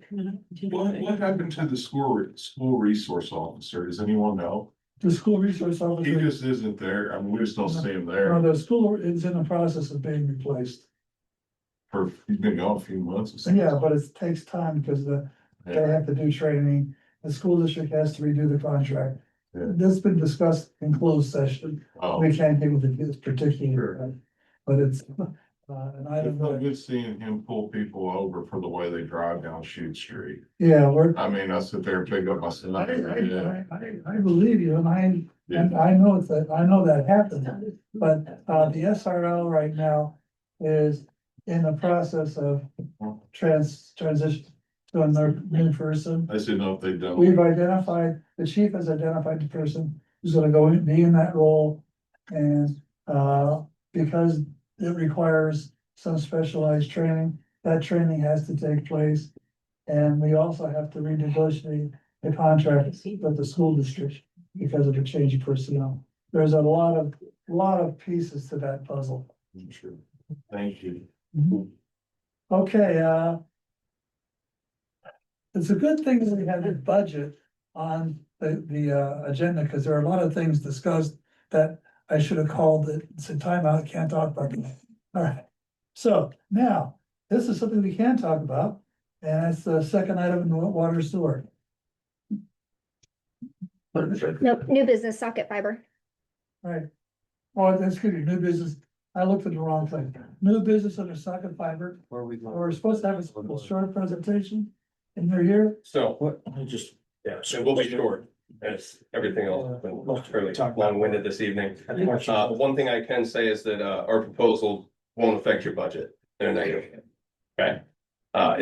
What happened to the school resource officer? Does anyone know? The school resource He officer, just isn't there. I mean, we just don't see him there. the school is in the process of being replaced. He's been gone a few months. or So something. yeah, but it takes time because they have to do training. The school district has to redo the contract. Yeah. This has been discussed in closed session. Oh, We can't give this particular, but it's an it's item. not good seeing him pull people over for the way they drive down Shoot Street. Yeah, I mean, I sit there and pick up my son. Yeah. I believe you, and I know that happened, but the SRL right now is in the process of transition to another new person. I said, no, if they don't. The chief has identified the person who's gonna go and be in that role. And because it requires some specialized training, that training has to take place. And we also have to renegotiate the contract with the school district because of the change of personnel. There's a lot of lot of pieces to that puzzle. Sure. Thank you. Okay, it's a good thing that we have a budget on the agenda, because there are a lot of things discussed that I should have called it, said timeout, can't talk about it. All right, so now, this is something we can talk about, and it's the second item in the water sewer. Nope, new business socket fiber. Right. Oh, that's good, new business, I looked at the wrong thing, new business under socket fiber, Where are we going? we're supposed to have a little short presentation, and you're here. So, Just, yeah, so we'll be short, as everything else, been fairly long-winded this evening. One thing I can say is that, our proposal won't affect your budget in a negative way. Okay?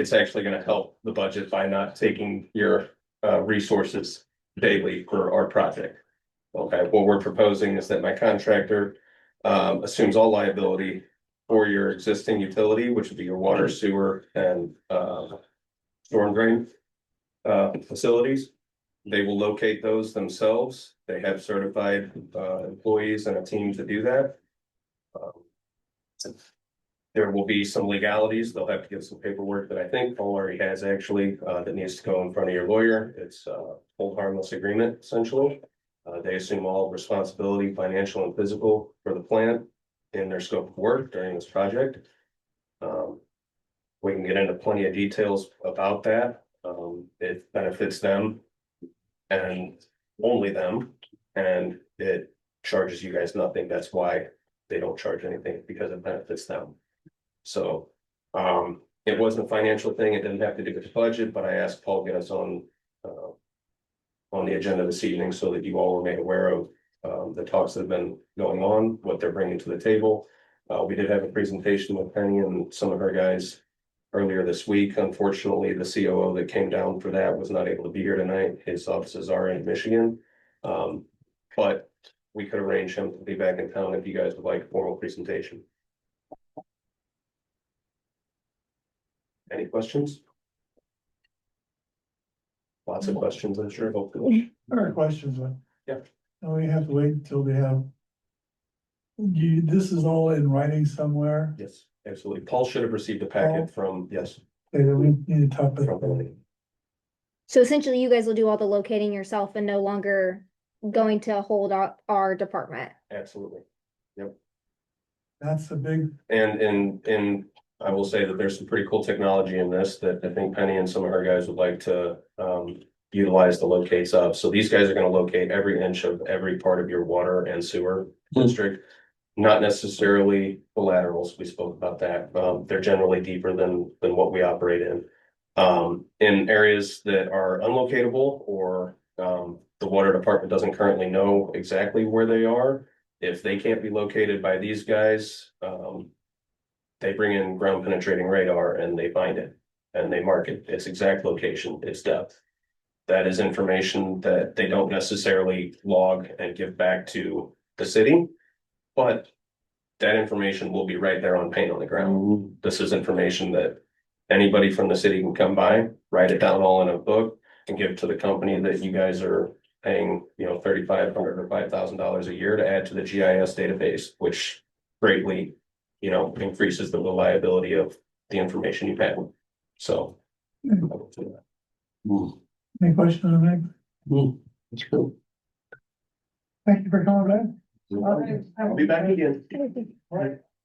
It's actually gonna help the budget by not taking your, resources daily for our project. Okay, what we're proposing is that my contractor, assumes all liability for your existing utility, which would be your water, sewer, and, storm drain, facilities. They will locate those themselves. They have certified employees and a team to do that. There will be some legalities. They'll have to give some paperwork that I think Paul already has actually, that needs to go in front of your lawyer. It's a hold harmless agreement essentially. They assume all responsibility, financial and physical, for the plant in their scope of work during this project. We can get into plenty of details about that. It benefits them and only them, and it charges you guys nothing. That's why they don't charge anything, because it benefits them. So, it wasn't a financial thing. It didn't have to do with the budget, but I asked Paul to get us on the agenda this evening so that you all were made aware of the talks that have been going on, what they're bringing to the table. We did have a presentation with Penny and some of her guys earlier this week. Unfortunately, the COO that came down for that was not able to be here tonight. His offices are in Michigan. But we could arrange him to be back in town if you guys would like a formal presentation. Any questions? Lots of questions, I'm sure, hopefully. There are questions, but. Yeah. And we have to wait until we have. This is all in writing somewhere, Yes, absolutely. Paul should have received a packet from, yes. okay, then we need to talk from about. Penny. So essentially you guys will do all the locating yourself and no longer going to hold our department. Absolutely. That's a big, And I will say that there's some pretty cool technology in this that I think Penny and some of her guys would like to utilize the locates of. So these guys are gonna locate every inch of every part of your water and sewer district. Not necessarily the laterals, we spoke about that. They're generally deeper than what we operate in. In areas that are unlocatable or the water department doesn't currently know exactly where they are. If they can't be located by these guys, they bring in ground penetrating radar and they find it and they mark it, its exact location, its depth. That is information that they don't necessarily log and give back to the city, but that information will be right there on paint on the ground. This is information that anybody from the city can come by, write it down all in a book and give to the company that you guys are paying, $3,500 or $5,000 a year to add to the GIS database, which greatly, increases the reliability of the information you've had. So. any questions on that? That's cool. Thank you for coming back. I'll be back again.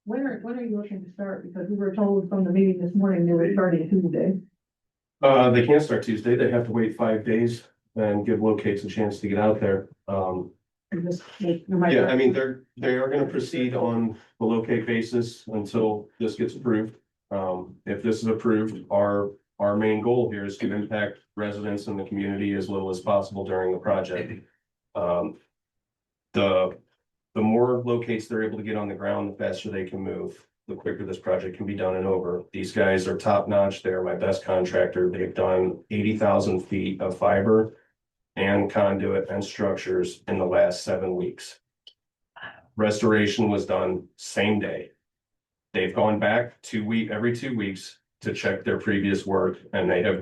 When are you looking to start? Because we were told from the meeting this morning they were starting Tuesday. They can't start Tuesday. They have to wait 5 days and give locates a chance to get out there. Yeah, I mean, they are gonna proceed on the locate basis until this gets approved. If this is approved, our main goal here is to impact residents in the community as little as possible during the project. The more locates they're able to get on the ground, the faster they can move, the quicker this project can be done and over. These guys are top notch. They're my best contractor. They've done 80,000 feet of fiber and conduit and structures in the last 7 weeks. Restoration was done same day. They've gone back every 2 weeks to check their previous work, and they have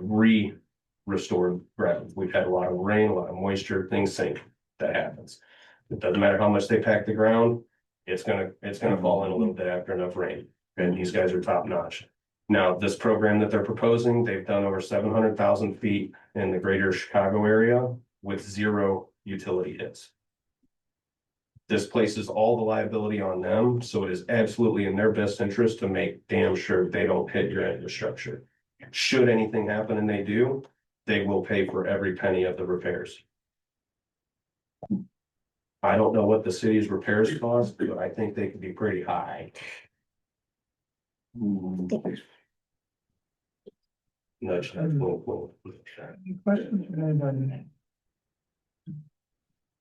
restored ground. We've had a lot of rain, a lot of moisture, things sink. That happens. It doesn't matter how much they pack the ground. It's gonna fall in a little bit after enough rain, and these guys are top notch. Now, this program that they're proposing, they've done over 700,000 feet in the greater Chicago area with 0 utility hits. This places all the liability on them, so it is absolutely in their best interest to make damn sure they don't hit your infrastructure. Should anything happen and they do, they will pay for every penny of the repairs. I don't know what the city's repairs cost, but I think they could be pretty high. Nudge that, whoa. Any questions from anybody?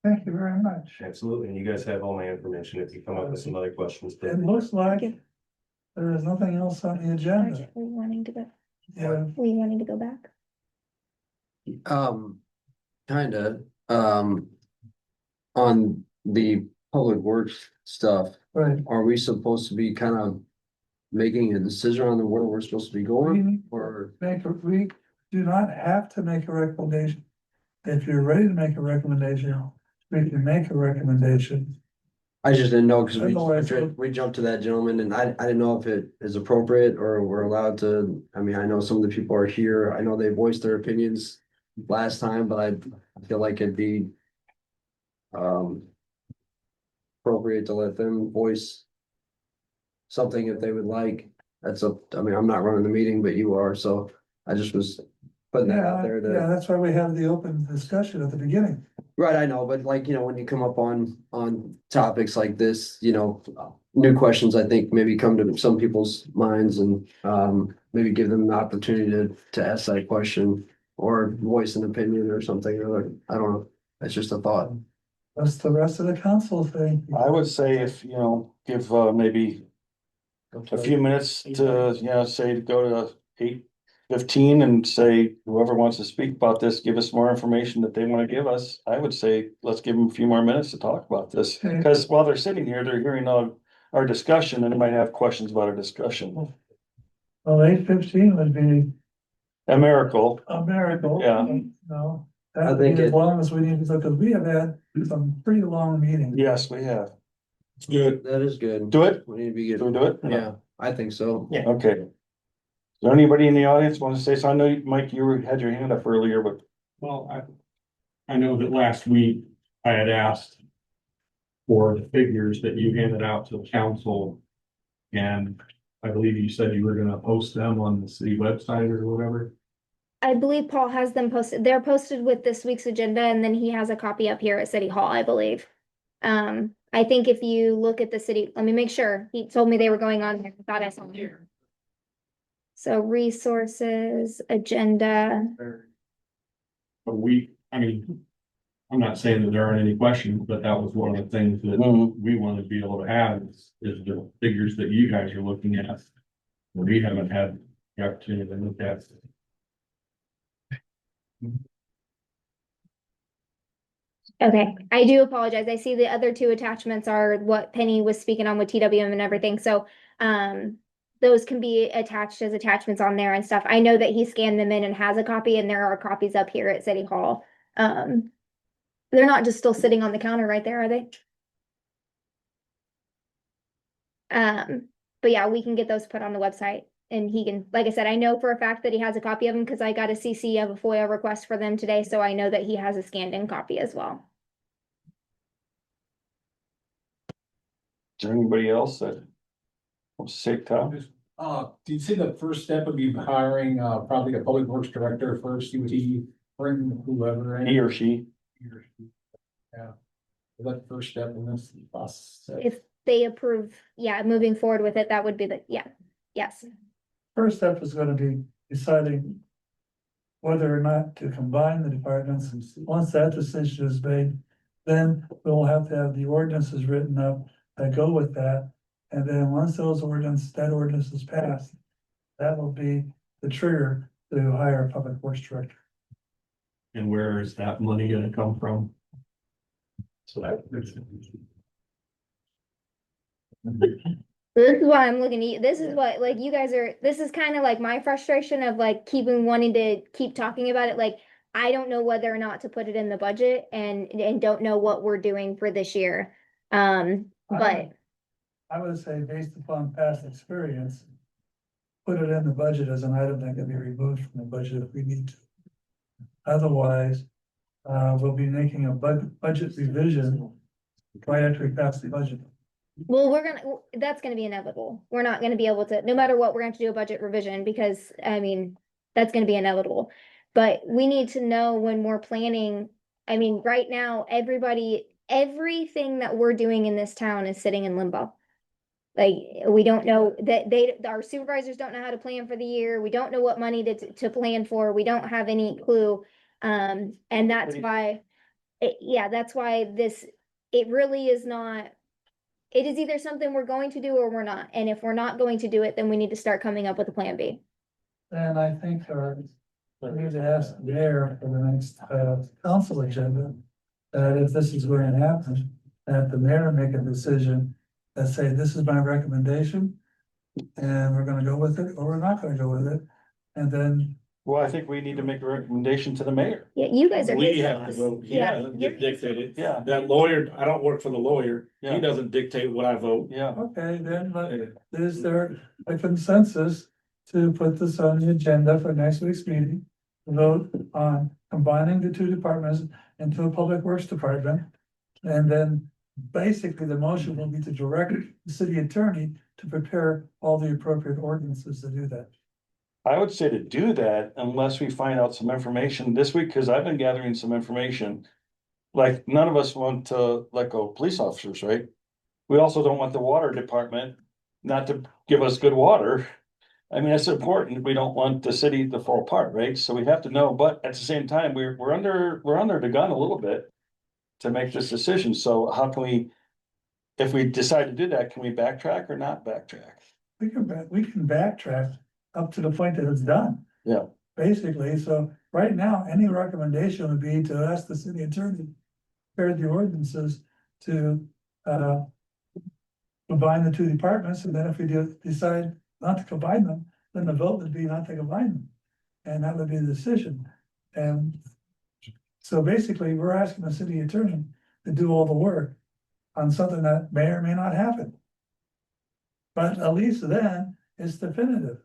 Thank you very much. Absolutely, and you guys have all my information if you come up with some other questions. It looks like there is nothing else on the agenda. Arjun, were you wanting to go, Yeah, were you wanting to go back? Kinda, on the public works stuff, right. are we supposed to be kind of making a decision on where we're supposed to be going, or? We do not have to make a recommendation. If you're ready to make a recommendation, we can make a recommendation. I just didn't know, cause Otherwise, we jumped to that gentleman and I didn't know if it is appropriate or we're allowed to, I mean, I know some of the people are here, I know they voiced their opinions last time, but I feel like it'd be appropriate to let them voice something if they would like. That's I mean, I'm not running the meeting, but you are, so I just was putting that out there Yeah, to. that's why we have the open discussion at the beginning. Right, I know, but like, when you come up on topics like this, new questions, I think maybe come to some people's minds and maybe give them the opportunity to ask that question or voice an opinion or something, or I don't know. That's just a thought. That's the rest of the council thing. I would say if, give maybe a few minutes to, say to go to 8:15 and say, whoever wants to speak about this, give us more information that they want to give us. I would say, let's give them a few more minutes to talk about this. Okay. Because while they're sitting here, they're hearing our discussion and they might have questions about our discussion. Well, 8:15 would be A miracle. a miracle. Yeah. No, I that would think be as it- long as we need to, because we have had some pretty long meetings. Yes, we have. It's good. That is good. Do it? We need to be Do we good. do it? Yeah, I think so. Yeah. Okay. Is there anybody in the audience want to say, so I know, Mike, had your hand up earlier, but Well, I know that last week I had asked for the figures that you handed out to the council. And I believe you said you were gonna post them on the city website or whatever. I believe Paul has them posted. They're posted with this week's agenda and then he has a copy up here at City Hall, I believe. I think if you look at the city, let me make sure. He told me they were going on there. I thought I saw them. So resources, agenda. But I'm not saying that there aren't any questions, but that was one of the things that we want to be able to have is the figures that you guys are looking at. We haven't had the opportunity to look at. Okay, I do apologize. I see the other two attachments are what Penny was speaking on with TWM and everything, so those can be attached as attachments on there and stuff. I know that he scanned them in and has a copy, and there are copies up here at City Hall. They're not just still sitting on the counter right there, are they? But yeah, we can get those put on the website. And he can, like I said, I know for a fact that he has a copy of them because I got a CC of a FOIA request for them today, so I know that he has a scanned in copy as well. is there anybody else that wants to say, Tom? Do you see the first step would be hiring, probably a public works director first? Would he bring whoever in? He or she? Yeah. Is that the first step in this process? If they approve, yeah, moving forward with it, that would be yes. First step is gonna be deciding whether or not to combine the departments. Once that decision is made, then we'll have to have the ordinances written up that go with that. And then once that ordinance is passed, that will be the trigger to hire a public works director. And where is that money gonna come from? So This is why I'm looking at you. This is what, like, you guys are, this is kind of like my frustration of like wanting to keep talking about it. Like, I don't know whether or not to put it in the budget and don't know what we're doing for this year. But I would say based upon past experience, put it in the budget as an item that can be removed from the budget if we need to. Otherwise, we'll be making a budget revision right after we pass the budget. Well, that's gonna be inevitable. We're not gonna be able to, no matter what, we're going to do a budget revision because, I mean, that's gonna be inevitable. But we need to know when we're planning, I mean, right now, everything that we're doing in this town is sitting in limbo. Like, we don't know that our supervisors don't know how to plan for the year. We don't know what money to plan for. We don't have any clue. And that's why, that's why it really is not. It is either something we're going to do or we're not. And if we're not going to do it, then we need to start coming up with a plan B. And I think we need to ask the mayor for the next council agenda, that if this is going to happen, that the mayor make a decision that say, this is my recommendation, and we're gonna go with it, or we're not gonna go with it, and then. Well, I think we need to make a recommendation to the mayor. Yeah, you guys are. We his have to boss. vote, he Yeah, doesn't you're- dictate it. Yeah. That lawyer, I don't work for the lawyer, Yeah. he doesn't dictate what I vote. Yeah. Okay, then, but is there a consensus to put this on the agenda for next week's meeting? Vote on combining the two departments into a public works department. And then basically the motion will be to direct the city attorney to prepare all the appropriate ordinances to do that. I would say to do that unless we find out some information this week, because I've been gathering some information. Like, none of us want to let go of police officers, right? We also don't want the water department not to give us good water. I mean, it's important. We don't want the city to fall apart, right? So we have to know, but at the same time, we're under the gun a little bit to make this decision. So how can we, if we decide to do that, can we backtrack or not backtrack? We can backtrack up to the point that it's done. Yeah. Basically, so right now, any recommendation would be to ask the city attorney, prepare the ordinances to, combine the two departments, and then if we decide not to combine them, then the vote would be not to combine them. And that would be the decision. And so basically, we're asking the city attorney to do all the work on something that may or may not happen. But at least then, it's definitive.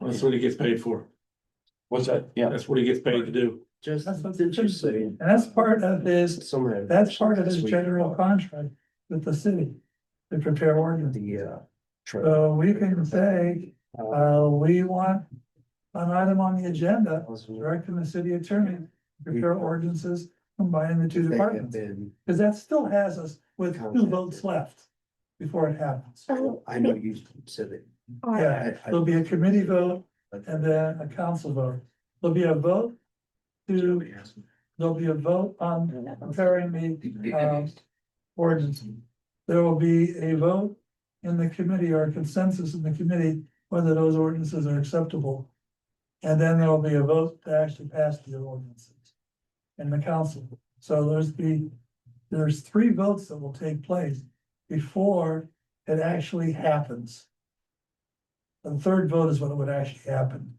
That's what he gets paid for, What's that? Yeah. that's what he gets paid to do. Just, That's what didn't you say? And that's part of his, Somewhere. that's part of his general contract with the city to prepare ordinances. So we can say, we want an item on the agenda, directing the city attorney to prepare ordinances combining the two departments. Because that still has us with 2 votes left before it happens. Oh, I know you said it. Yeah, there'll be a committee vote and then a council vote. There'll be a vote there'll be a vote on preparing the ordinance. There will be a vote in the committee or a consensus in the committee whether those ordinances are acceptable. And then there will be a vote to actually pass the ordinances in the council. So there's 3 votes that will take place before it actually happens. The 3rd vote is when it would actually happen.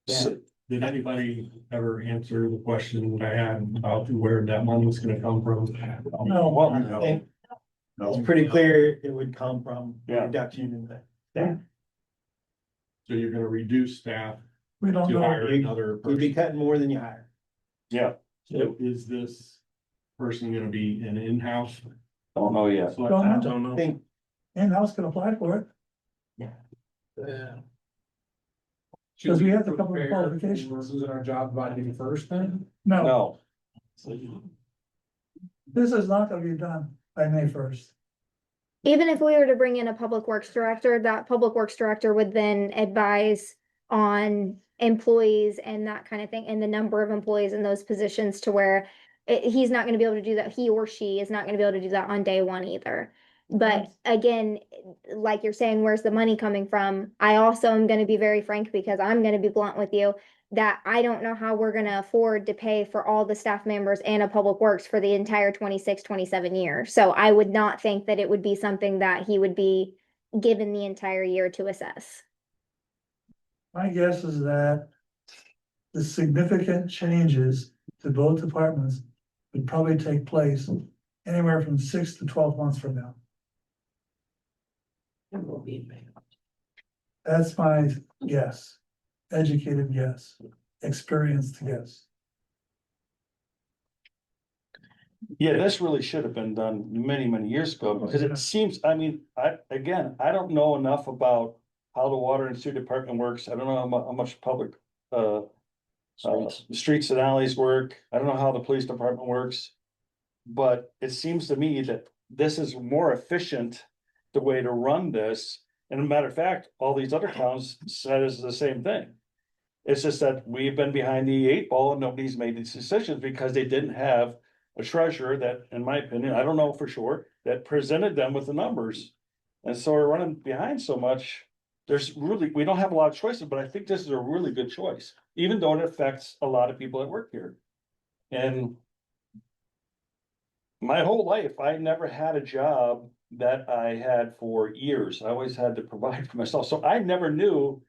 So- Did anybody ever answer the question that I had about where that money was gonna come from? No, Well, I think it's pretty clear it would come from Yeah. reduction in the. So you're gonna reduce staff we don't to know. hire another You'd be person. cutting more than you hire. Yeah, So is this person gonna be an in-house? don't know yet. Don't know. I Don't know. Think, In-house can apply for it, Yeah. because we have a couple of qualifications. Is it our job by May first then? No, No, this is not gonna be done by May 1st. Even if we were to bring in a public works director, that public works director would then advise on employees and that kind of thing, and the number of employees in those positions to where he's not gonna be able to do that, he or she is not gonna be able to do that on day 1 either. But again, like you're saying, where's the money coming from? I also am gonna be very frank, because I'm gonna be blunt with you, that I don't know how we're gonna afford to pay for all the staff members and a public works for the entire 26-27 year. So I would not think that it would be something that he would be given the entire year to assess. My guess is that the significant changes to both departments would probably take place anywhere from 6 to 12 months from now. That's my guess, educated guess, experienced guess. Yeah, this really should have been done many, many years ago, because it seems, I mean, I don't know enough about how the water and sewer department works. I don't know how much public, streets and alleys work. I don't know how the police department works. But it seems to me that this is more efficient, the way to run this. And a matter of fact, all these other towns said is the same thing. It's just that we've been behind the 8 ball and nobody's made these decisions because they didn't have a treasurer that, in my opinion, I don't know for sure, that presented them with the numbers. And so we're running behind so much. We don't have a lot of choices, but I think this is a really good choice, even though it affects a lot of people that work here. And my whole life, I never had a job that I had for years. I always had to provide for myself. So I never knew,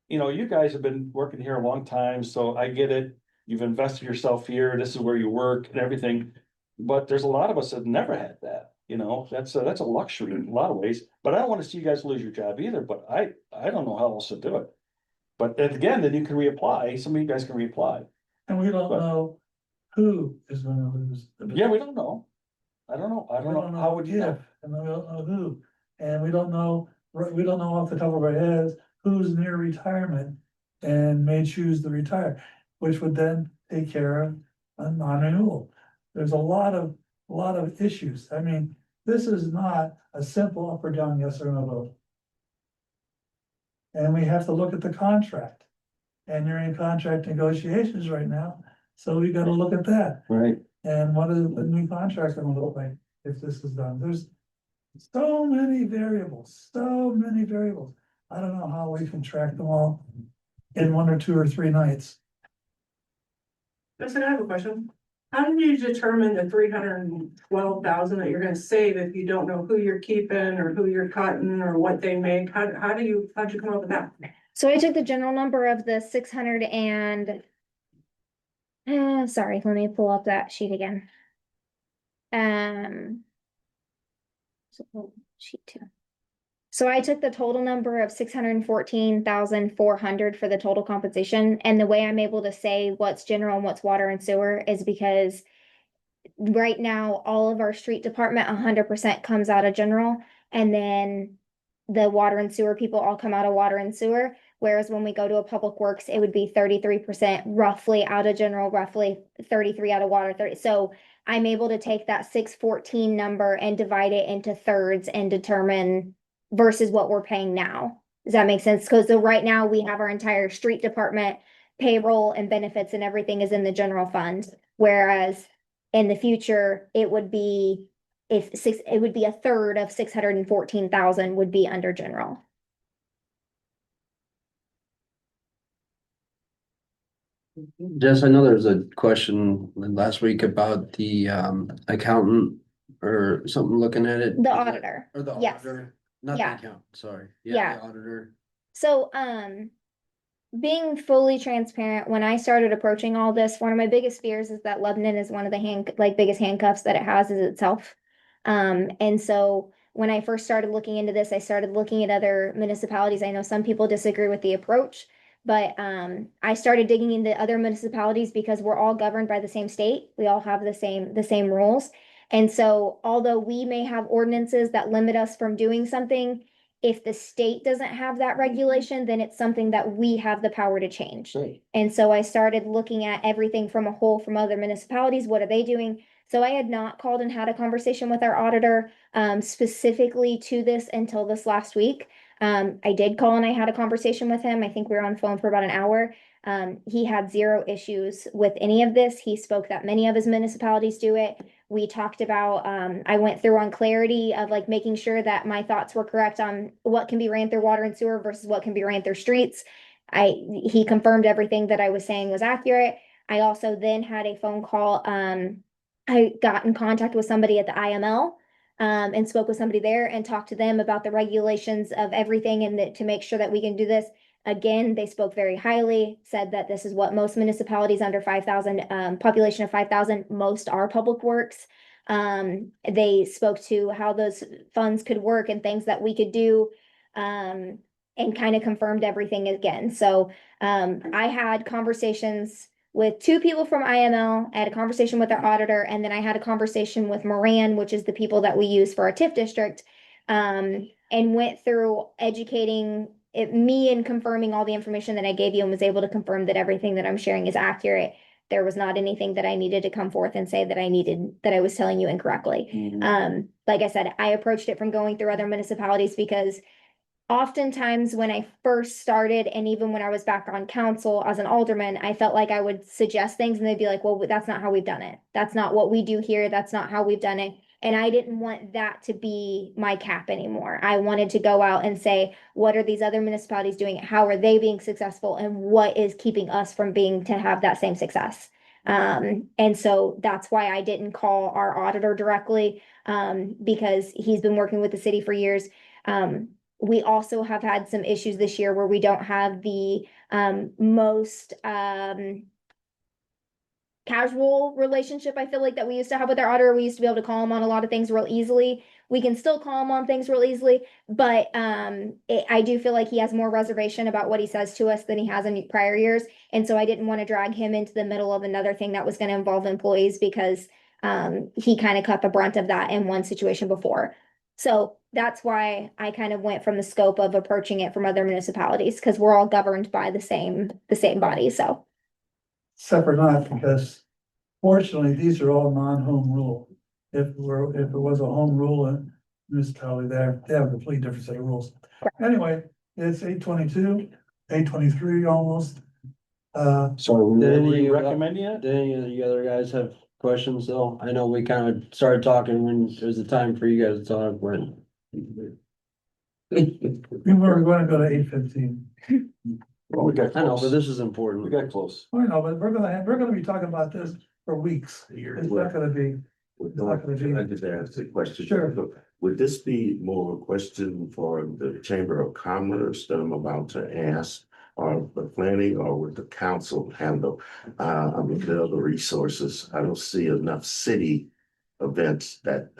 you guys have been working here a long time, so I get it. You've invested yourself here. This is where you work and everything. But there's a lot of us that never had that. That's a luxury in a lot of ways. But I don't want to see you guys lose your job either. But I don't know how else to do it. But again, then you can reapply. Some of you guys can reapply. And we don't know who is gonna lose. Yeah, we don't know. I don't know. I don't know. How would you know? And we don't know who, and we don't know off the top of our heads who's near retirement and may choose to retire, which would then take care of a non-renewal. There's a lot of issues. I mean, this is not a simple up or down, yes or no vote. And we have to look at the contract, and you're in contract negotiations right now, so we gotta look at that. Right. And what is the new contract gonna look like if this is done? There's so many variables, I don't know how we can track them all in 1 or 2 or 3 nights. Justin, I have a question. How do you determine the 312,000 that you're gonna save if you don't know who you're keeping or who you're cutting or what they make? How'd you come up with that? So I took the general number of the 600 sorry, let me pull up that sheet again. Sheet 2. So I took the total number of 614,400 for the total compensation. And the way I'm able to say what's general and what's water and sewer is because right now, all of our street department, 100% comes out of general. And then the water and sewer people all come out of water and sewer. Whereas when we go to a public works, it would be 33% roughly out of general, roughly 33 out of water, 30. So I'm able to take that 614 number and divide it into thirds and determine versus what we're paying now. Does that make sense? Because right now we have our entire street department payroll and benefits and everything is in the general fund. Whereas in the future, it would be a third of 614,000 would be under general. Jess, I know there was a question last week about the accountant or something looking at it. The auditor. Or the Yes. auditor, not the Yeah. accountant, sorry. Yeah. The auditor. So, being fully transparent, when I started approaching all this, one of my biggest fears is that Lebanon is one of the biggest handcuffs that it has is itself. And so when I first started looking into this, I started looking at other municipalities. I know some people disagree with the approach, but I started digging into other municipalities because we're all governed by the same state. We all have the same rules. And so although we may have ordinances that limit us from doing something, if the state doesn't have that regulation, then it's something that we have the power to change. Right. And so I started looking at everything from a whole from other municipalities. What are they doing? So I had not called and had a conversation with our auditor specifically to this until this last week. I did call and I had a conversation with him. I think we were on the phone for about an hour. He had zero issues with any of this. He spoke that many of his municipalities do it. We talked about, I went through on clarity of like making sure that my thoughts were correct on what can be ran through water and sewer versus what can be ran through streets. He confirmed everything that I was saying was accurate. I also then had a phone call. I got in contact with somebody at the IML and spoke with somebody there and talked to them about the regulations of everything and to make sure that we can do this. Again, they spoke very highly, said that this is what most municipalities under 5,000, population of 5,000, most are public works. They spoke to how those funds could work and things that we could do. And kind of confirmed everything again. So, I had conversations with two people from IML. I had a conversation with our auditor, and then I had a conversation with Moran, which is the people that we use for our TIF district. And went through educating me and confirming all the information that I gave you, and was able to confirm that everything that I'm sharing is accurate. There was not anything that I needed to come forth and say that I was telling you incorrectly. Like I said, I approached it from going through other municipalities because oftentimes when I first started, and even when I was back on council as an alderman, I felt like I would suggest things and they'd be like, well, that's not how we've done it. That's not what we do here. That's not how we've done it. And I didn't want that to be my cap anymore. I wanted to go out and say, what are these other municipalities doing? How are they being successful? And what is keeping us from being to have that same success? And so that's why I didn't call our auditor directly, because he's been working with the city for years. We also have had some issues this year where we don't have the most casual relationship I feel like that we used to have with our auditor. We used to be able to call him on a lot of things real easily. We can still call him on things real easily, but I do feel like he has more reservation about what he says to us than he has in prior years. And so I didn't want to drag him into the middle of another thing that was going to involve employees, because he kind of cut the brunt of that in one situation before. So that's why I kind of went from the scope of approaching it from other municipalities, because we're all governed by the same body, so. Separate not, because fortunately, these are all non-home rule. If it was a home rule in municipality, they have a completely different set of rules. Anyway, it's 8:22, 8:23 almost. So are we Did really any of recommending it? Did any of the other guys have questions though? I know we kind of started talking when it was the time for you guys to talk when. We were going to go to 8:15. Well, we got I know, but close. this is We important. got close. I know, but we're gonna be talking about this for weeks. It's not gonna be. I just asked a question. Sure. Would this be more a question for the Chamber of Commerce that I'm about to ask? Or the planning, or would the council handle, the other resources? I don't see enough city events that,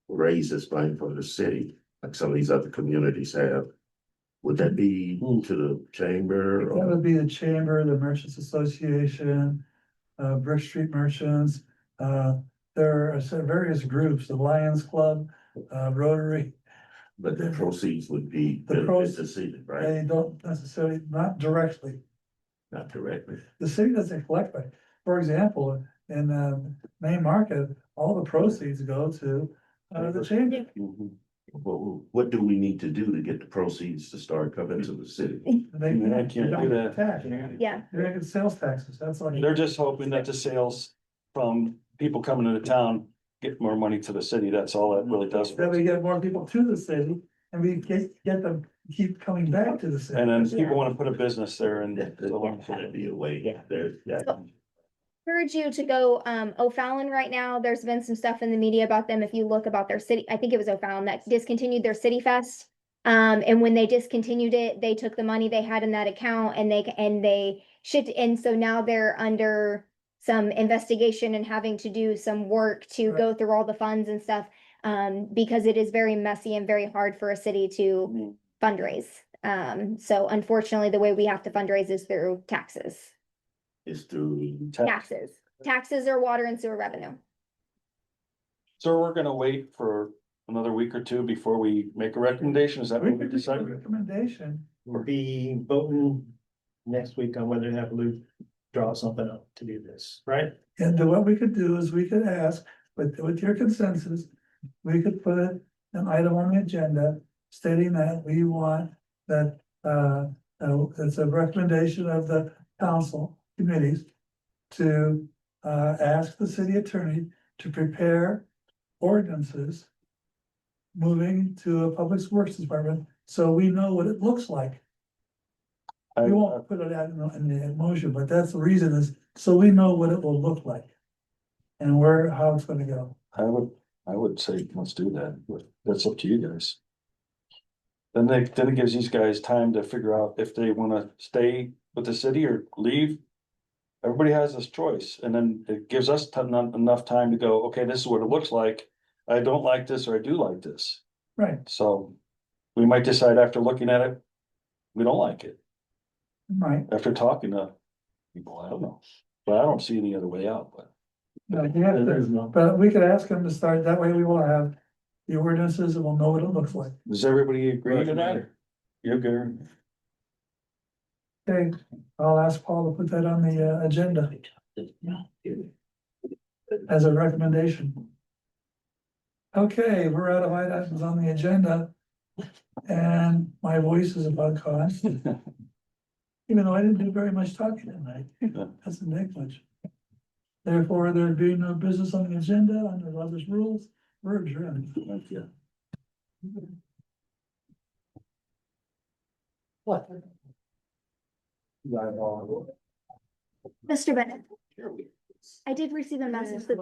raises money for the city, like some of these other communities have. Would that be to the chamber? That Or would be the Chamber, the Merchants Association, Brick Street Merchants. There are various groups, the Lions Club, Rotary. but the proceeds would be The benefit proceeds- the city, right? They don't necessarily, not directly. Not directly. The city doesn't collect by, for example, in Main Market, all the proceeds go to the chamber. What do we need to do to get the proceeds to start coming to the city? They I can't do that. tax. Yeah. They get sales taxes, that's all. They're just hoping that the sales from people coming into town get more money to the city. That's all that really does. for Then us. we get more people to the city, and we get them keep coming back to the city. And then people want to put a business there and. That'd be a way, there, yeah. Encourage you to go, O'Fallon right now. There's been some stuff in the media about them. If you look about their city, I think it was O'Fallon that discontinued their City Fest. And when they discontinued it, they took the money they had in that account and they shipped, and so now they're under some investigation and having to do some work to go through all the funds and stuff. Because it is very messy and very hard for a city to fundraise. So unfortunately, the way we have to fundraise is through taxes. Is through. Taxes or water and sewer revenue. So we're gonna wait for another week or two before we make a recommendation. Is that We what we could make a decided? recommendation. We'll be voting next week on whether to have Luke draw something up to do this, right? And then what we could do is we could ask, with your consensus, we could put an item on the agenda stating that we want that, it's a recommendation of the council committees to, ask the city attorney to prepare ordinances moving to a public works department, so we know what it looks like. We won't put it out in the motion, but that's the reason is, so we know what it will look like. And how it's gonna go. I would say, let's do that, but that's up to you guys. Then it gives these guys time to figure out if they wanna stay with the city or leave. Everybody has this choice, and then it gives us enough time to go, okay, this is what it looks like. I don't like this, or I do like this. Right, So we might decide after looking at it, we don't like it, right. after talking to people, I don't know. But I don't see any other way out, but. No, we have to- But we could ask them to start, that way we will have the ordinances and we'll know what it looks like. Does everybody agree to that? You're good. Okay, I'll ask Paul to put that on the agenda as a recommendation. Okay, we're out of items on the agenda. And my voice is about gone. Even though I didn't do very much talking tonight, doesn't make much. Therefore, there being no business on the agenda under Robert's rules, we're adjourned. What? Mr. Bennett, I did receive a message that